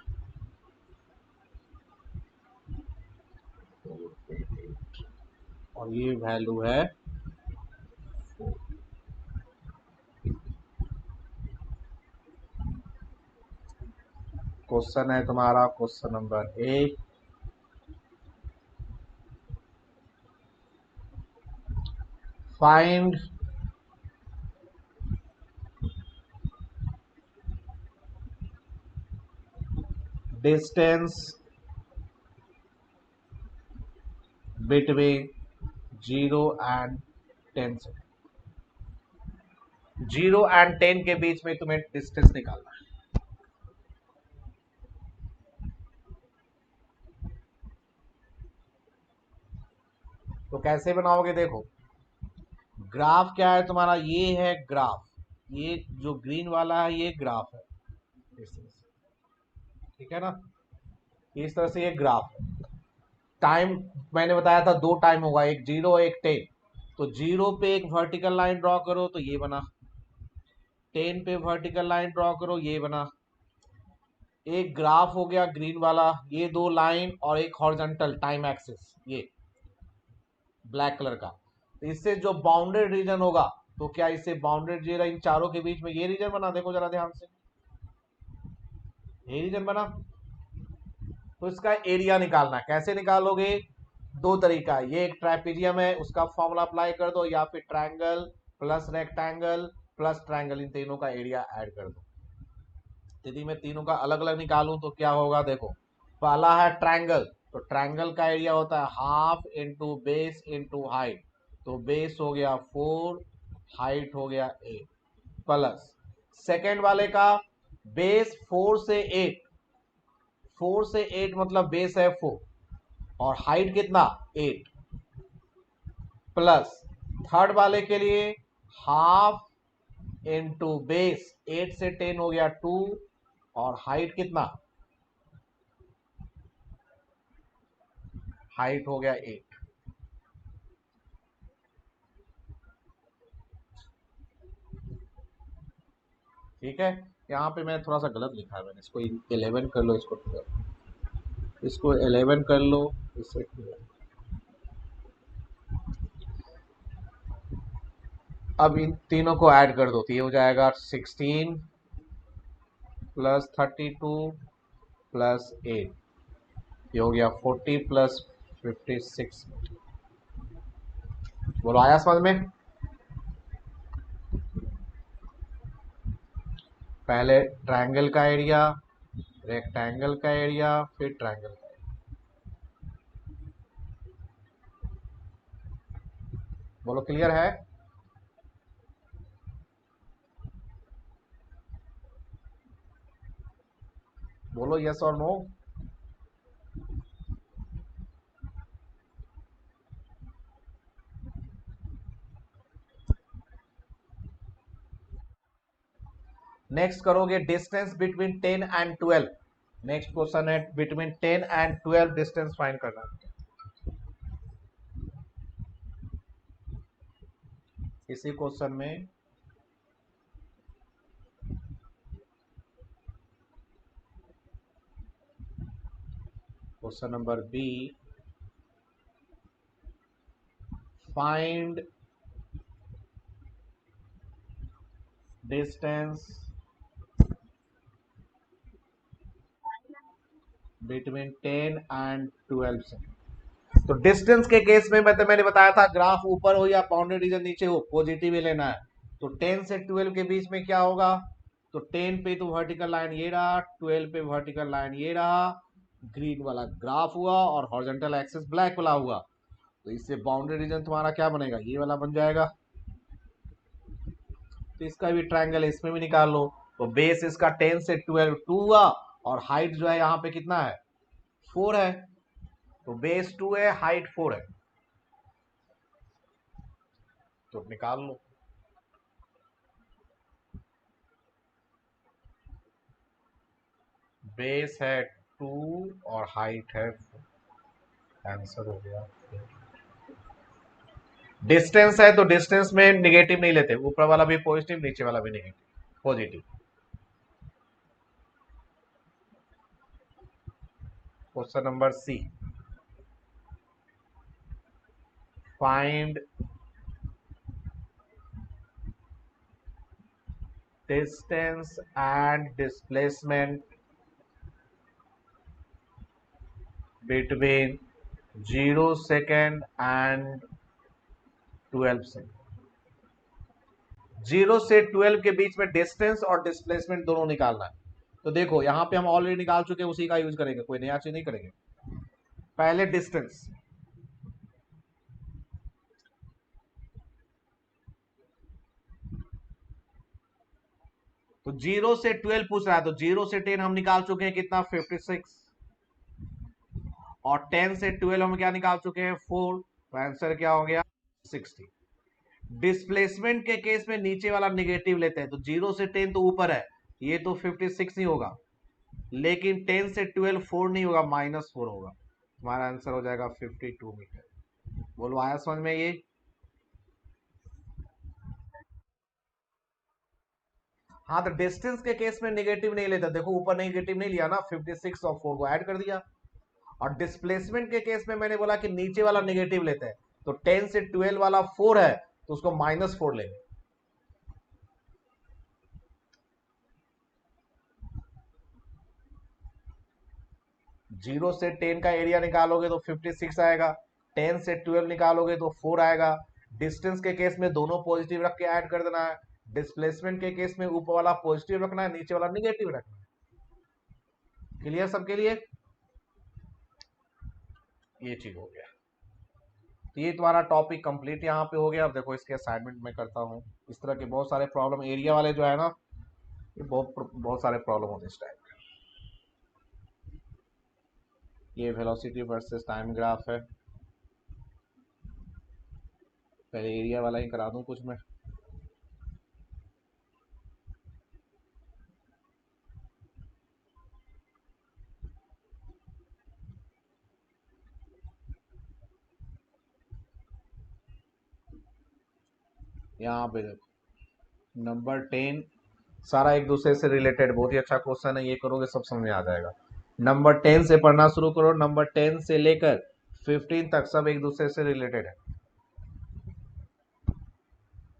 और ये वैल्यू है 4। क्वेश्चन है तुम्हारा question number 1, find distance between 0 and 10 से। 0 एंड 10 के बीच में तुम्हें डिस्टेंस निकालना है। तो कैसे बनाओगे, देखो ग्राफ क्या है तुम्हारा, ये है ग्राफ, ये जो ग्रीन वाला है ये ग्राफ है, इस तरह से, ठीक है ना, इस तरह से ये ग्राफ है। टाइम मैंने बताया था दो टाइम होगा, एक 0 एक 10। तो 0 पे एक वर्टिकल लाइन ड्रॉ करो तो ये बना, 10 पे वर्टिकल लाइन ड्रॉ करो ये बना। एक ग्राफ हो गया ग्रीन वाला, ये दो लाइन और एक हॉरिजॉन्टल टाइम एक्सिस, ये ब्लैक कलर का। तो इससे जो बाउंडेड रीजन होगा, तो क्या इससे बाउंडेड रीजन इन चारों के बीच में ये रीजन बना, देखो जरा ध्यान से, ये रीजन बना। तो इसका एरिया निकालना है, कैसे निकालोगे, दो तरीका है, ये एक ट्राइपेजियम है उसका फॉर्मूला अप्लाई कर दो, या फिर triangle plus rectangle plus triangle, इन तीनों का एरिया ऐड कर दो। यदि मैं तीनों का अलग अलग निकालूं तो क्या होगा, देखो पहला है ट्रायंगल, तो ट्रायंगल का एरिया होता है half into base into height, तो बेस हो गया 4, हाइट हो गया 8, प्लस सेकेंड वाले का बेस 4 से 8, 4 से 8 मतलब बेस है 4 और हाइट कितना 8, प्लस थर्ड वाले के लिए हाफ इंटू बेस 8 से 10 हो गया 2 और हाइट कितना, हाइट हो गया 8। ठीक है, यहाँ पे मैं थोड़ा सा गलत लिखा है, मैंने इसको 11 कर लो, इसको 11 कर लो, इससे अब इन तीनों को ऐड कर दो तो ये हो जाएगा 16 प्लस 32 प्लस 8, ये हो गया 40 प्लस 56। बोलो आया समझ में। पहले ट्रायंगल का एरिया, रेक्टेंगल का एरिया, फिर ट्रायंगल का बोलो क्लियर है? बोलो यस और नो। नेक्स्ट करोगे distance between 10 and 12। Next question है बिटवीन 10 एंड 12 डिस्टेंस फाइंड करना। इसी क्वेश्चन में question number B, find distance between 10 and 12 से। तो डिस्टेंस के केस में मैंने बताया था ग्राफ ऊपर हो या बाउंड्री रीजन नीचे हो, पॉजिटिव ही लेना है। तो 10 से 12 के बीच में क्या होगा? तो 10 पे तो वर्टिकल लाइन ये रहा, 12 पे वर्टिकल लाइन ये रहा, ग्रीन वाला ग्राफ हुआ और हॉरिजॉन्टल एक्सिस ब्लैक वाला हुआ। तो इससे बाउंड्री रीजन तुम्हारा क्या बनेगा? ये वाला बन जाएगा। तो इसका भी ट्रायंगल इसमें भी निकाल लो। तो बेस इसका 10 से 12 2 हुआ, और हाइट जो है यहाँ पे कितना है? 4 है। तो बेस 2 है, हाइट 4 है, तो निकाल लो। बेस है 2 और हाइट है 4। आंसर हो गया। डिस्टेंस है तो डिस्टेंस में निगेटिव नहीं लेते, ऊपर वाला भी पॉजिटिव नीचे वाला भी negative positive. Question number C, find distance and displacement between 0 second and 12 second. 0 से 12 के बीच में डिस्टेंस और डिस्प्लेसमेंट दोनों निकालना है। तो देखो यहां पे हम ऑलरेडी निकाल चुके हैं, उसी का यूज करेंगे, कोई नया चीज नहीं करेंगे। पहले डिस्टेंस, तो 0 से 12 पूछ रहा है, तो 0 से 10 हम निकाल चुके हैं कितना? 56। और 10 से 12 हम क्या निकाल चुके हैं? 4। तो आंसर क्या हो गया? 60। डिस्प्लेसमेंट के केस में नीचे वाला निगेटिव लेते हैं, तो 0 से 10 तो ऊपर है, ये तो 56 ही होगा, लेकिन 10 से 12 4 नहीं होगा, -4 होगा। हमारा आंसर हो जाएगा 52 मीटर। बोलो आया समझ में ये? हाँ, तो डिस्टेंस के केस में नेगेटिव नहीं लेता, देखो ऊपर नेगेटिव नहीं लिया ना, 56 और 4 को ऐड कर दिया। और डिस्प्लेसमेंट के केस में मैंने बोला कि नीचे वाला नेगेटिव लेते हैं, तो 10 से 12 वाला 4 है, तो उसको -4 लेंगे। जीरो से 10 का एरिया निकालोगे तो 56 आएगा, 10 से 12 निकालोगे तो 4 आएगा। डिस्टेंस के केस में दोनों पॉजिटिव रख के ऐड कर देना है, डिस्प्लेसमेंट के केस में ऊपर वाला पॉजिटिव रखना है, नीचे वाला निगेटिव रखना है। क्लियर सबके लिए? ये चीज हो गया। तो ये तुम्हारा टॉपिक कंप्लीट यहाँ पे हो गया। अब देखो इसके असाइनमेंट में करता हूँ। इस तरह के बहुत सारे प्रॉब्लम एरिया वाले जो है ना, ये बहुत बहुत सारे प्रॉब्लम होते हैं इस टाइप। ये वेलोसिटी वर्सेस टाइम ग्राफ है। पहले एरिया वाला ही करा दूं कुछ मैं। यहाँ पे देखो नंबर 10 सारा एक दूसरे से रिलेटेड, बहुत ही अच्छा क्वेश्चन है, ये करोगे सब समझ में आ जाएगा। नंबर 10 से पढ़ना शुरू करो, नंबर 10 से लेकर 15 तक सब एक दूसरे से रिलेटेड है।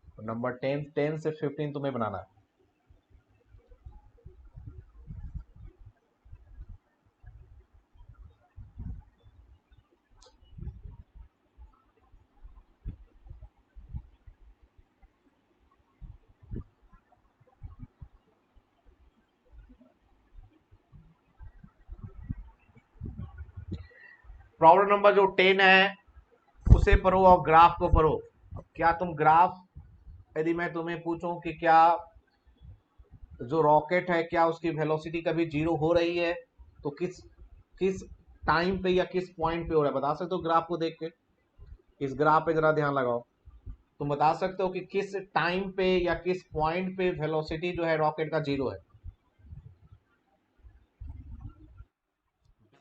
तो नंबर 10 से 15 तुम्हें बनाना है। प्रॉब्लम नंबर जो 10 है उसे पढ़ो और ग्राफ को पढ़ो। क्या तुम ग्राफ, यदि मैं तुम्हें पूछूं कि क्या जो रॉकेट है क्या उसकी वेलोसिटी कभी जीरो हो रही है, तो किस किस टाइम पे या किस पॉइंट पे हो रहा है, बता सकते हो ग्राफ को देख के? इस ग्राफ पे जरा ध्यान लगाओ। तुम बता सकते हो कि किस टाइम पे या किस पॉइंट पे वेलोसिटी जो है रॉकेट का जीरो है?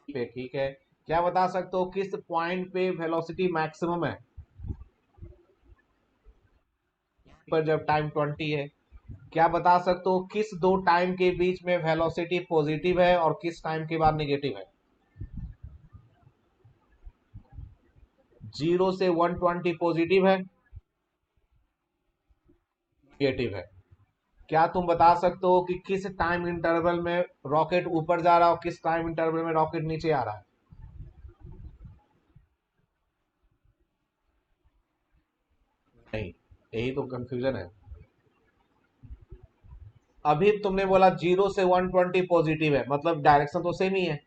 पे, ठीक है। क्या बता सकते हो किस पॉइंट पे वेलोसिटी मैक्सिमम है? पर जब टाइम 20 है। क्या बता सकते हो किस दो टाइम के बीच में वेलोसिटी पॉजिटिव है और किस टाइम के बाद नेगेटिव है? 0 से 120 पॉजिटिव है, नेगेटिव है। क्या तुम बता सकते हो कि किस टाइम इंटरवल में रॉकेट ऊपर जा रहा है और किस टाइम इंटरवल में रॉकेट नीचे आ रहा है? नहीं, यही तो कंफ्यूजन है। अभी तुमने बोला 0 से 120 पॉजिटिव है, मतलब डायरेक्शन तो सेम ही है।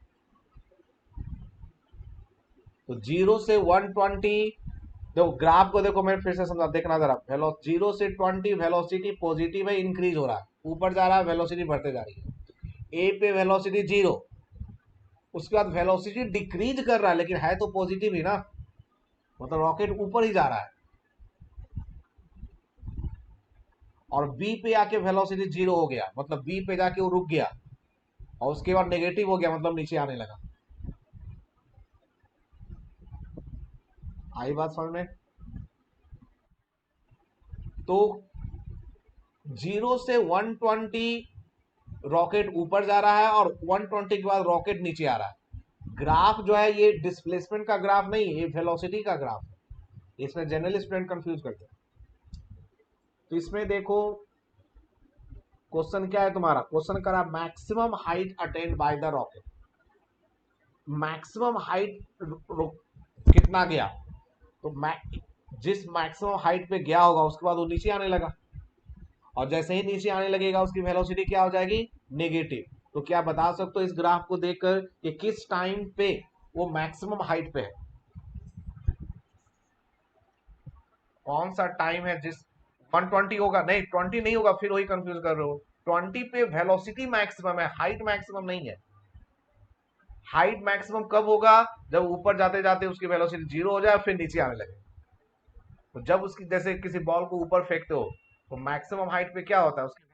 तो 0 से 120, देखो ग्राफ को देखो, मैं फिर से समझा, देखना जरा। वेलो 0 से 20 वेलोसिटी पॉजिटिव है, इंक्रीज हो रहा है, ऊपर जा रहा है, वेलोसिटी बढ़ते जा रही है। ए पे वेलोसिटी जीरो, उसके बाद वेलोसिटी डिक्रीज कर रहा है, लेकिन है तो पॉजिटिव ही ना, मतलब रॉकेट ऊपर ही जा रहा है। और बी पे आके वेलोसिटी जीरो हो गया, मतलब बी पे जाके वो रुक गया, और उसके बाद नेगेटिव हो गया, मतलब नीचे आने लगा। आई बात समझ में? तो 0 से 120 रॉकेट ऊपर जा रहा है और 120 के बाद रॉकेट नीचे आ रहा है। ग्राफ जो है ये डिस्प्लेसमेंट का ग्राफ नहीं, ये वेलोसिटी का ग्राफ है। इसमें जनरली स्टूडेंट कंफ्यूज करते हैं। तो इसमें देखो, क्वेश्चन क्या है तुम्हारा? क्वेश्चन करा maximum height attained by the rocket. Maximum height कितना गया? तो जिस मैक्सिमम हाइट पे गया होगा उसके बाद वो नीचे आने लगा, और जैसे ही नीचे आने लगेगा उसकी वेलोसिटी क्या हो जाएगी? नेगेटिव। तो क्या बता सकते हो इस ग्राफ को देखकर कि किस टाइम पे वो मैक्सिमम हाइट पे है? कौन सा टाइम है जिस 120 होगा? नहीं, 20 नहीं होगा, फिर वही कंफ्यूज कर रहे हो। 20 पे वेलोसिटी मैक्सिमम है, हाइट मैक्सिमम नहीं है। हाइट मैक्सिमम कब होगा? जब ऊपर जाते जाते उसकी वेलोसिटी जीरो हो जाए फिर नीचे आने लगे। तो जब उसकी, जैसे किसी बॉल को ऊपर फेंकते हो, तो मैक्सिमम हाइट पे क्या होता है उसकी?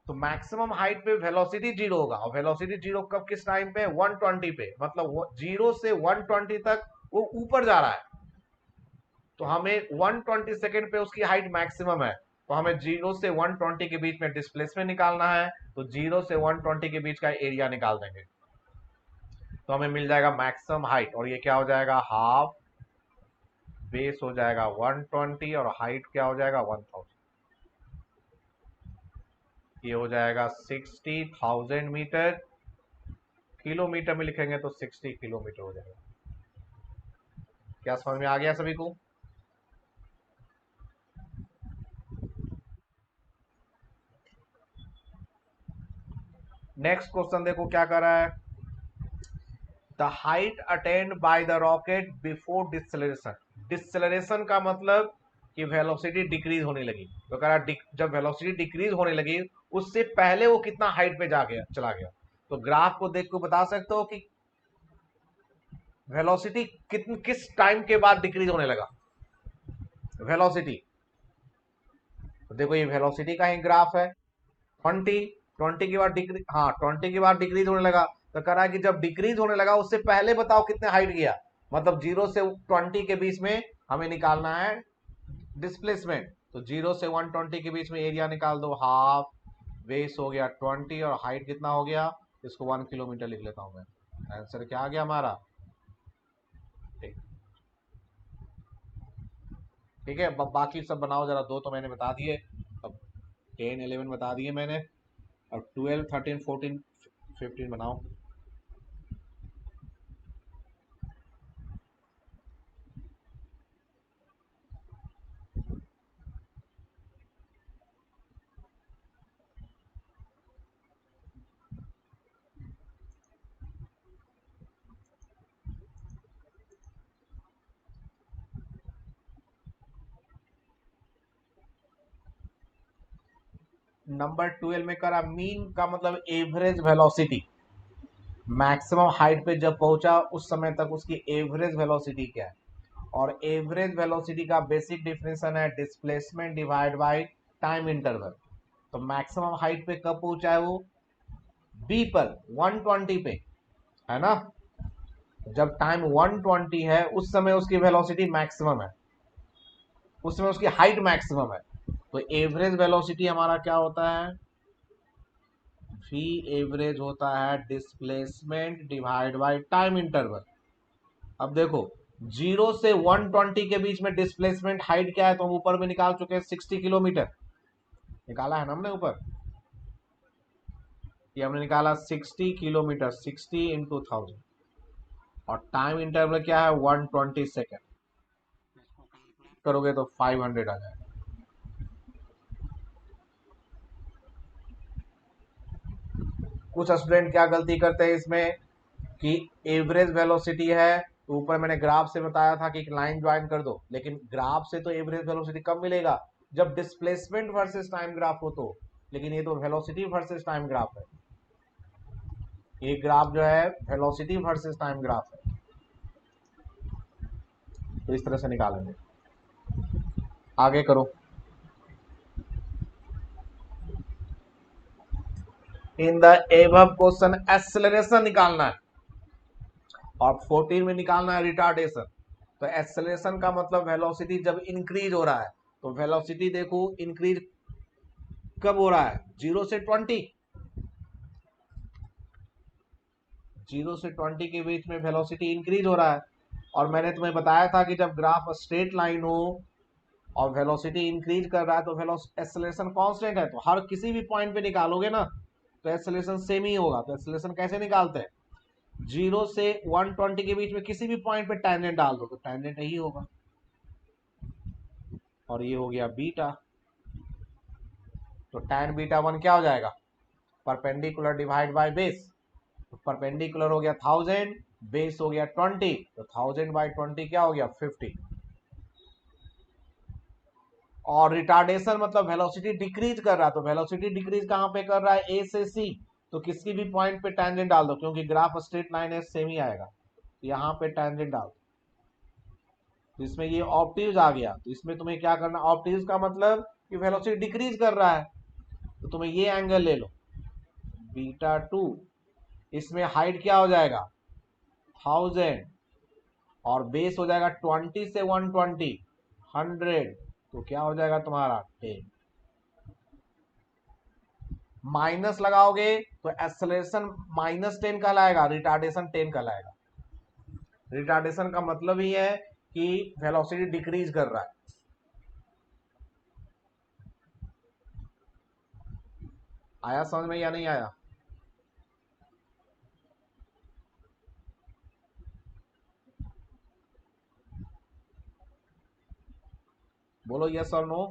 तो मैक्सिमम हाइट पे वेलोसिटी जीरो होगा, और वेलोसिटी जीरो कब, किस टाइम पे? 120 पे, मतलब 0 से 120 तक वो ऊपर जा रहा है। तो हमें 120 सेकेंड पे उसकी हाइट मैक्सिमम है, तो हमें 0 से 120 के बीच में डिस्प्लेसमेंट निकालना है। तो 0 से 120 के बीच का एरिया निकाल देंगे, तो हमें मिल जाएगा मैक्सिमम हाइट, और ये क्या हो जाएगा? हाफ बेस हो जाएगा 120, और हाइट क्या हो जाएगा? 1000। ये हो जाएगा 60,000 मीटर। किलोमीटर में लिखेंगे तो 60 किलोमीटर हो जाएगा। क्या समझ में आ गया सभी को? नेक्स्ट क्वेश्चन देखो क्या कर रहा है। The height attained by the rocket before deceleration. Deceleration का मतलब कि वेलोसिटी डिक्रीज होने लगी। तो कह रहा जब वेलोसिटी डिक्रीज होने लगी, उससे पहले वो कितना हाइट पे जा गया, चला गया। तो ग्राफ को देख के बता सकते हो कि वेलोसिटी किस टाइम के बाद डिक्रीज होने लगा? वेलोसिटी, तो देखो ये वेलोसिटी का ही ग्राफ है। 20, 20 के बाद डिक्रीज, हाँ 20 के बाद डिक्रीज होने लगा। तो कह रहा है कि जब डिक्रीज होने लगा उससे पहले बताओ कितने हाइट गया, मतलब 0 से 20 के बीच में हमें निकालना है डिस्प्लेसमेंट। तो 0 से 120 के बीच में एरिया निकाल दो, हाफ बेस हो गया 20, और हाइट कितना हो गया? इसको 1 किलोमीटर लिख लेता हूं मैं। आंसर क्या आ गया हमारा? ठीक। ठीक है, बाकी सब बनाओ जरा। दो तो मैंने बता दिए, अब 10 11 बता दिए मैंने, अब 12 13 14 15 बनाओ। नंबर 12 में करा मीन का मतलब एवरेज वेलोसिटी, मैक्सिमम हाइट पे जब पहुंचा उस समय तक उसकी एवरेज वेलोसिटी क्या है। और एवरेज वेलोसिटी का बेसिक डिफिनेशन है displacement divide by time interval. तो मैक्सिमम हाइट पे कब पहुंचा है वो, बी पर 120 पे, है ना। जब टाइम 120 है उस समय उसकी वेलोसिटी मैक्सिमम है, उस समय उसकी हाइट मैक्सिमम है। तो एवरेज वेलोसिटी हमारा क्या होता है, v एवरेज होता है displacement divide by time interval. अब देखो 0 से 120 के बीच में डिस्प्लेसमेंट हाइट क्या है, तो हम ऊपर में निकाल चुके हैं 60 किलोमीटर निकाला है ना हमने ऊपर, ये हमने निकाला 60 किलोमीटर, 60 इंटू 1000। और टाइम इंटरवल क्या है 120 सेकेंड, करोगे तो 500 आ जाएगा। कुछ स्टूडेंट क्या गलती करते हैं इसमें कि एवरेज वेलोसिटी है, तो ऊपर मैंने ग्राफ से बताया था कि एक लाइन ज्वाइन कर दो, लेकिन ग्राफ से तो एवरेज वेलोसिटी कब मिलेगा, जब डिस्प्लेसमेंट वर्सेस टाइम ग्राफ हो तो। लेकिन ये तो वेलोसिटी वर्सेस टाइम ग्राफ है, ये ग्राफ जो है वेलोसिटी वर्सेस टाइम ग्राफ है। तो इस तरह से निकालेंगे, आगे करो। In the above question acceleration निकालना है और 14 में निकालना है रिटार्डेशन। तो एक्सेलरेशन का मतलब वेलोसिटी जब इंक्रीज हो रहा है, तो वेलोसिटी देखो इंक्रीज कब हो रहा है, 0 से 20, 0 से 20 के बीच में वेलोसिटी इंक्रीज हो रहा है। और मैंने तुम्हें बताया था कि जब ग्राफ स्ट्रेट लाइन हो और वेलोसिटी इंक्रीज कर रहा है तो एक्सेलरेशन कांस्टेंट है, तो हर किसी भी पॉइंट पे निकालोगे ना तो एक्सेलरेशन सेम ही होगा। तो एक्सेलरेशन कैसे निकालते हैं, 0 से 120 के बीच में किसी भी पॉइंट पे टेंजेंट डाल दो तो टेंजेंट यही होगा, और ये हो गया बीटा। तो tan बीटा 1 क्या हो जाएगा, परपेंडिकुलर डिवाइड बाय बेस। तो परपेंडिकुलर हो गया 1000, बेस हो गया 20, तो 1000/20 क्या हो गया 50। और रिटार्डेशन मतलब वेलोसिटी डिक्रीज कर रहा है, तो वेलोसिटी डिक्रीज कहां पे कर रहा है, ए से सी। तो किसी भी पॉइंट पे टेंजेंट डाल दो, क्योंकि ग्राफ स्ट्रेट लाइन है सेम ही आएगा, यहां पे टेंजेंट डाल दो। तो इसमें ये ऑप्टिव्स आ गया, तो इसमें तुम्हें क्या करना, ऑप्टिव्स का मतलब कि वेलोसिटी डिक्रीज कर रहा है, तो तुम्हें ये एंगल ले लो β2। इसमें हाइट क्या हो जाएगा 1000, और बेस हो जाएगा 20 से 120, 100। तो क्या हो जाएगा तुम्हारा 10। माइनस लगाओगे तो एक्सेलरेशन -10 कहलाएगा, रिटार्डेशन 10 कहलाएगा। रिटार्डेशन का मतलब ही है कि वेलोसिटी डिक्रीज कर रहा है। आया समझ में या नहीं आया, बोलो यस और नो।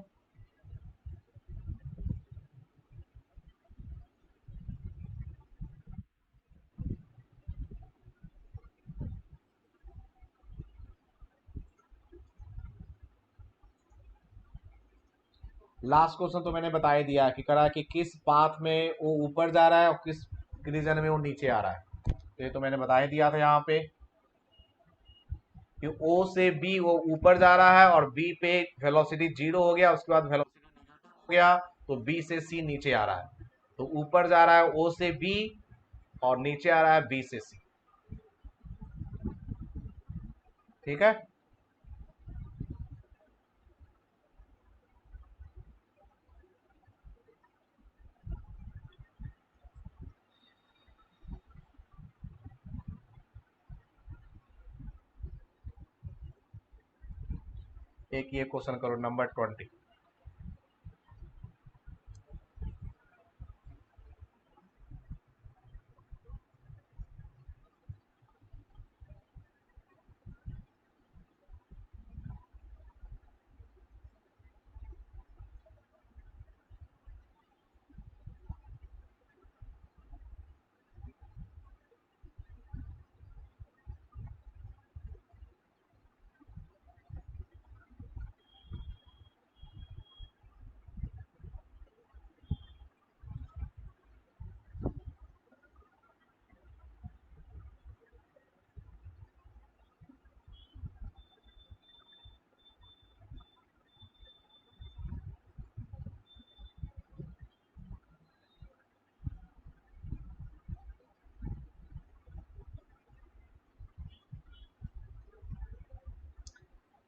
लास्ट क्वेश्चन तो मैंने बता ही दिया कि करा कि किस पाथ में वो ऊपर जा रहा है और किस रीजन में वो नीचे आ रहा है। तो ये तो मैंने बता ही दिया था यहाँ पे कि ओ से बी वो ऊपर जा रहा है और बी पे वेलोसिटी 0 हो गया, उसके बाद वेलोसिटी हो गया, तो बी से सी नीचे आ रहा है। तो ऊपर जा रहा है ओ से बी और नीचे आ रहा है बी से सी। ठीक है, एक ये क्वेश्चन करो नंबर 20।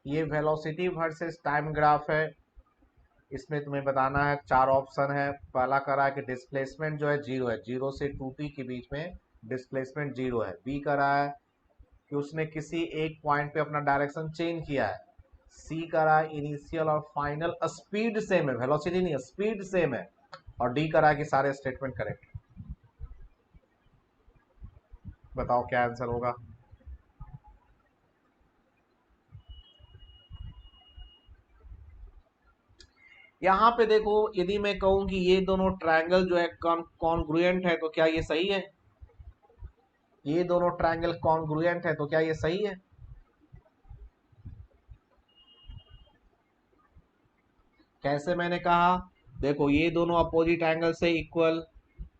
ये वेलोसिटी वर्सेस टाइम ग्राफ है। इसमें तुम्हें बताना है, चार ऑप्शन है। पहला करा है कि डिस्प्लेसमेंट जो है जीरो है, 0 से 2t के बीच में डिस्प्लेसमेंट जीरो है। बी करा है कि उसने किसी एक पॉइंट पे अपना डायरेक्शन चेंज किया है। सी करा है इनिशियल और फाइनल स्पीड सेम है, वेलोसिटी नहीं है, स्पीड सेम है। और डी करा है कि सारे स्टेटमेंट करेक्ट। बताओ क्या आंसर होगा। यहाँ पे देखो, यदि मैं कहूं कि ये दोनों ट्रायंगल जो है कॉन्ग्रुएंट है, तो क्या ये सही है? ये दोनों ट्रायंगल कॉन्ग्रुएंट है तो क्या ये सही है? कैसे मैंने कहा, देखो ये दोनों अपोजिट एंगल से इक्वल,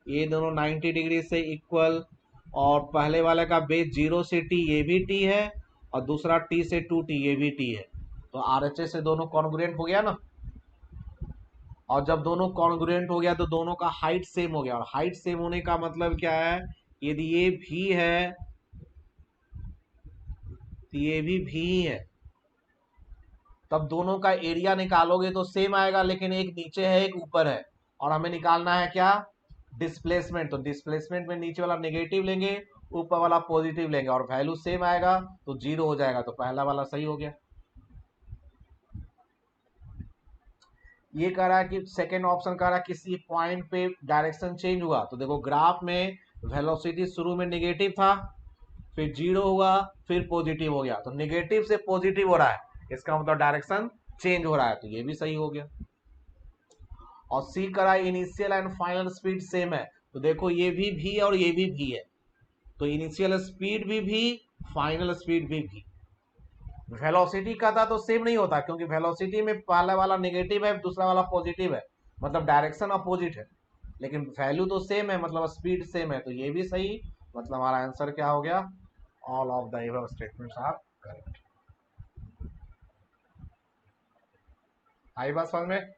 ये दोनों 90 डिग्री से इक्वल, और पहले वाले का बेस 0 से टी ये भी टी है, और दूसरा टी से 2t ये भी टी है। तो आरएचएस से दोनों कॉन्ग्रुएंट हो गया ना। और जब दोनों कॉन्ग्रुएंट हो गया तो दोनों का हाइट सेम हो गया, और हाइट सेम होने का मतलब क्या है, यदि ये भी है तो ये भी है, तब दोनों का एरिया निकालोगे तो सेम आएगा, लेकिन एक नीचे है एक ऊपर है। और हमें निकालना है क्या, डिस्प्लेसमेंट। तो डिस्प्लेसमेंट में नीचे वाला नेगेटिव लेंगे, ऊपर वाला पॉजिटिव लेंगे, और वैल्यू सेम आएगा तो जीरो हो जाएगा। तो पहला वाला सही हो गया। ये कह रहा है कि सेकेंड ऑप्शन कह रहा है किसी पॉइंट पे डायरेक्शन चेंज हुआ। तो देखो ग्राफ में वेलोसिटी शुरू में नेगेटिव था, फिर जीरो हुआ, फिर पॉजिटिव हो गया। तो नेगेटिव से पॉजिटिव हो रहा है, इसका मतलब डायरेक्शन चेंज हो रहा है। तो ये भी सही हो गया। और सी करा initial and final speed same है। तो देखो ये भी और ये भी है, तो इनिशियल स्पीड भी, फाइनल स्पीड भी। वेलोसिटी का था तो सेम नहीं होता, क्योंकि वेलोसिटी में पहला वाला नेगेटिव है, दूसरा वाला पॉजिटिव है, मतलब डायरेक्शन अपोजिट है। लेकिन वैल्यू तो सेम है, मतलब स्पीड सेम है। तो ये भी सही, मतलब हमारा आंसर क्या हो गया, all of the above statements are correct. आई बात समझ में?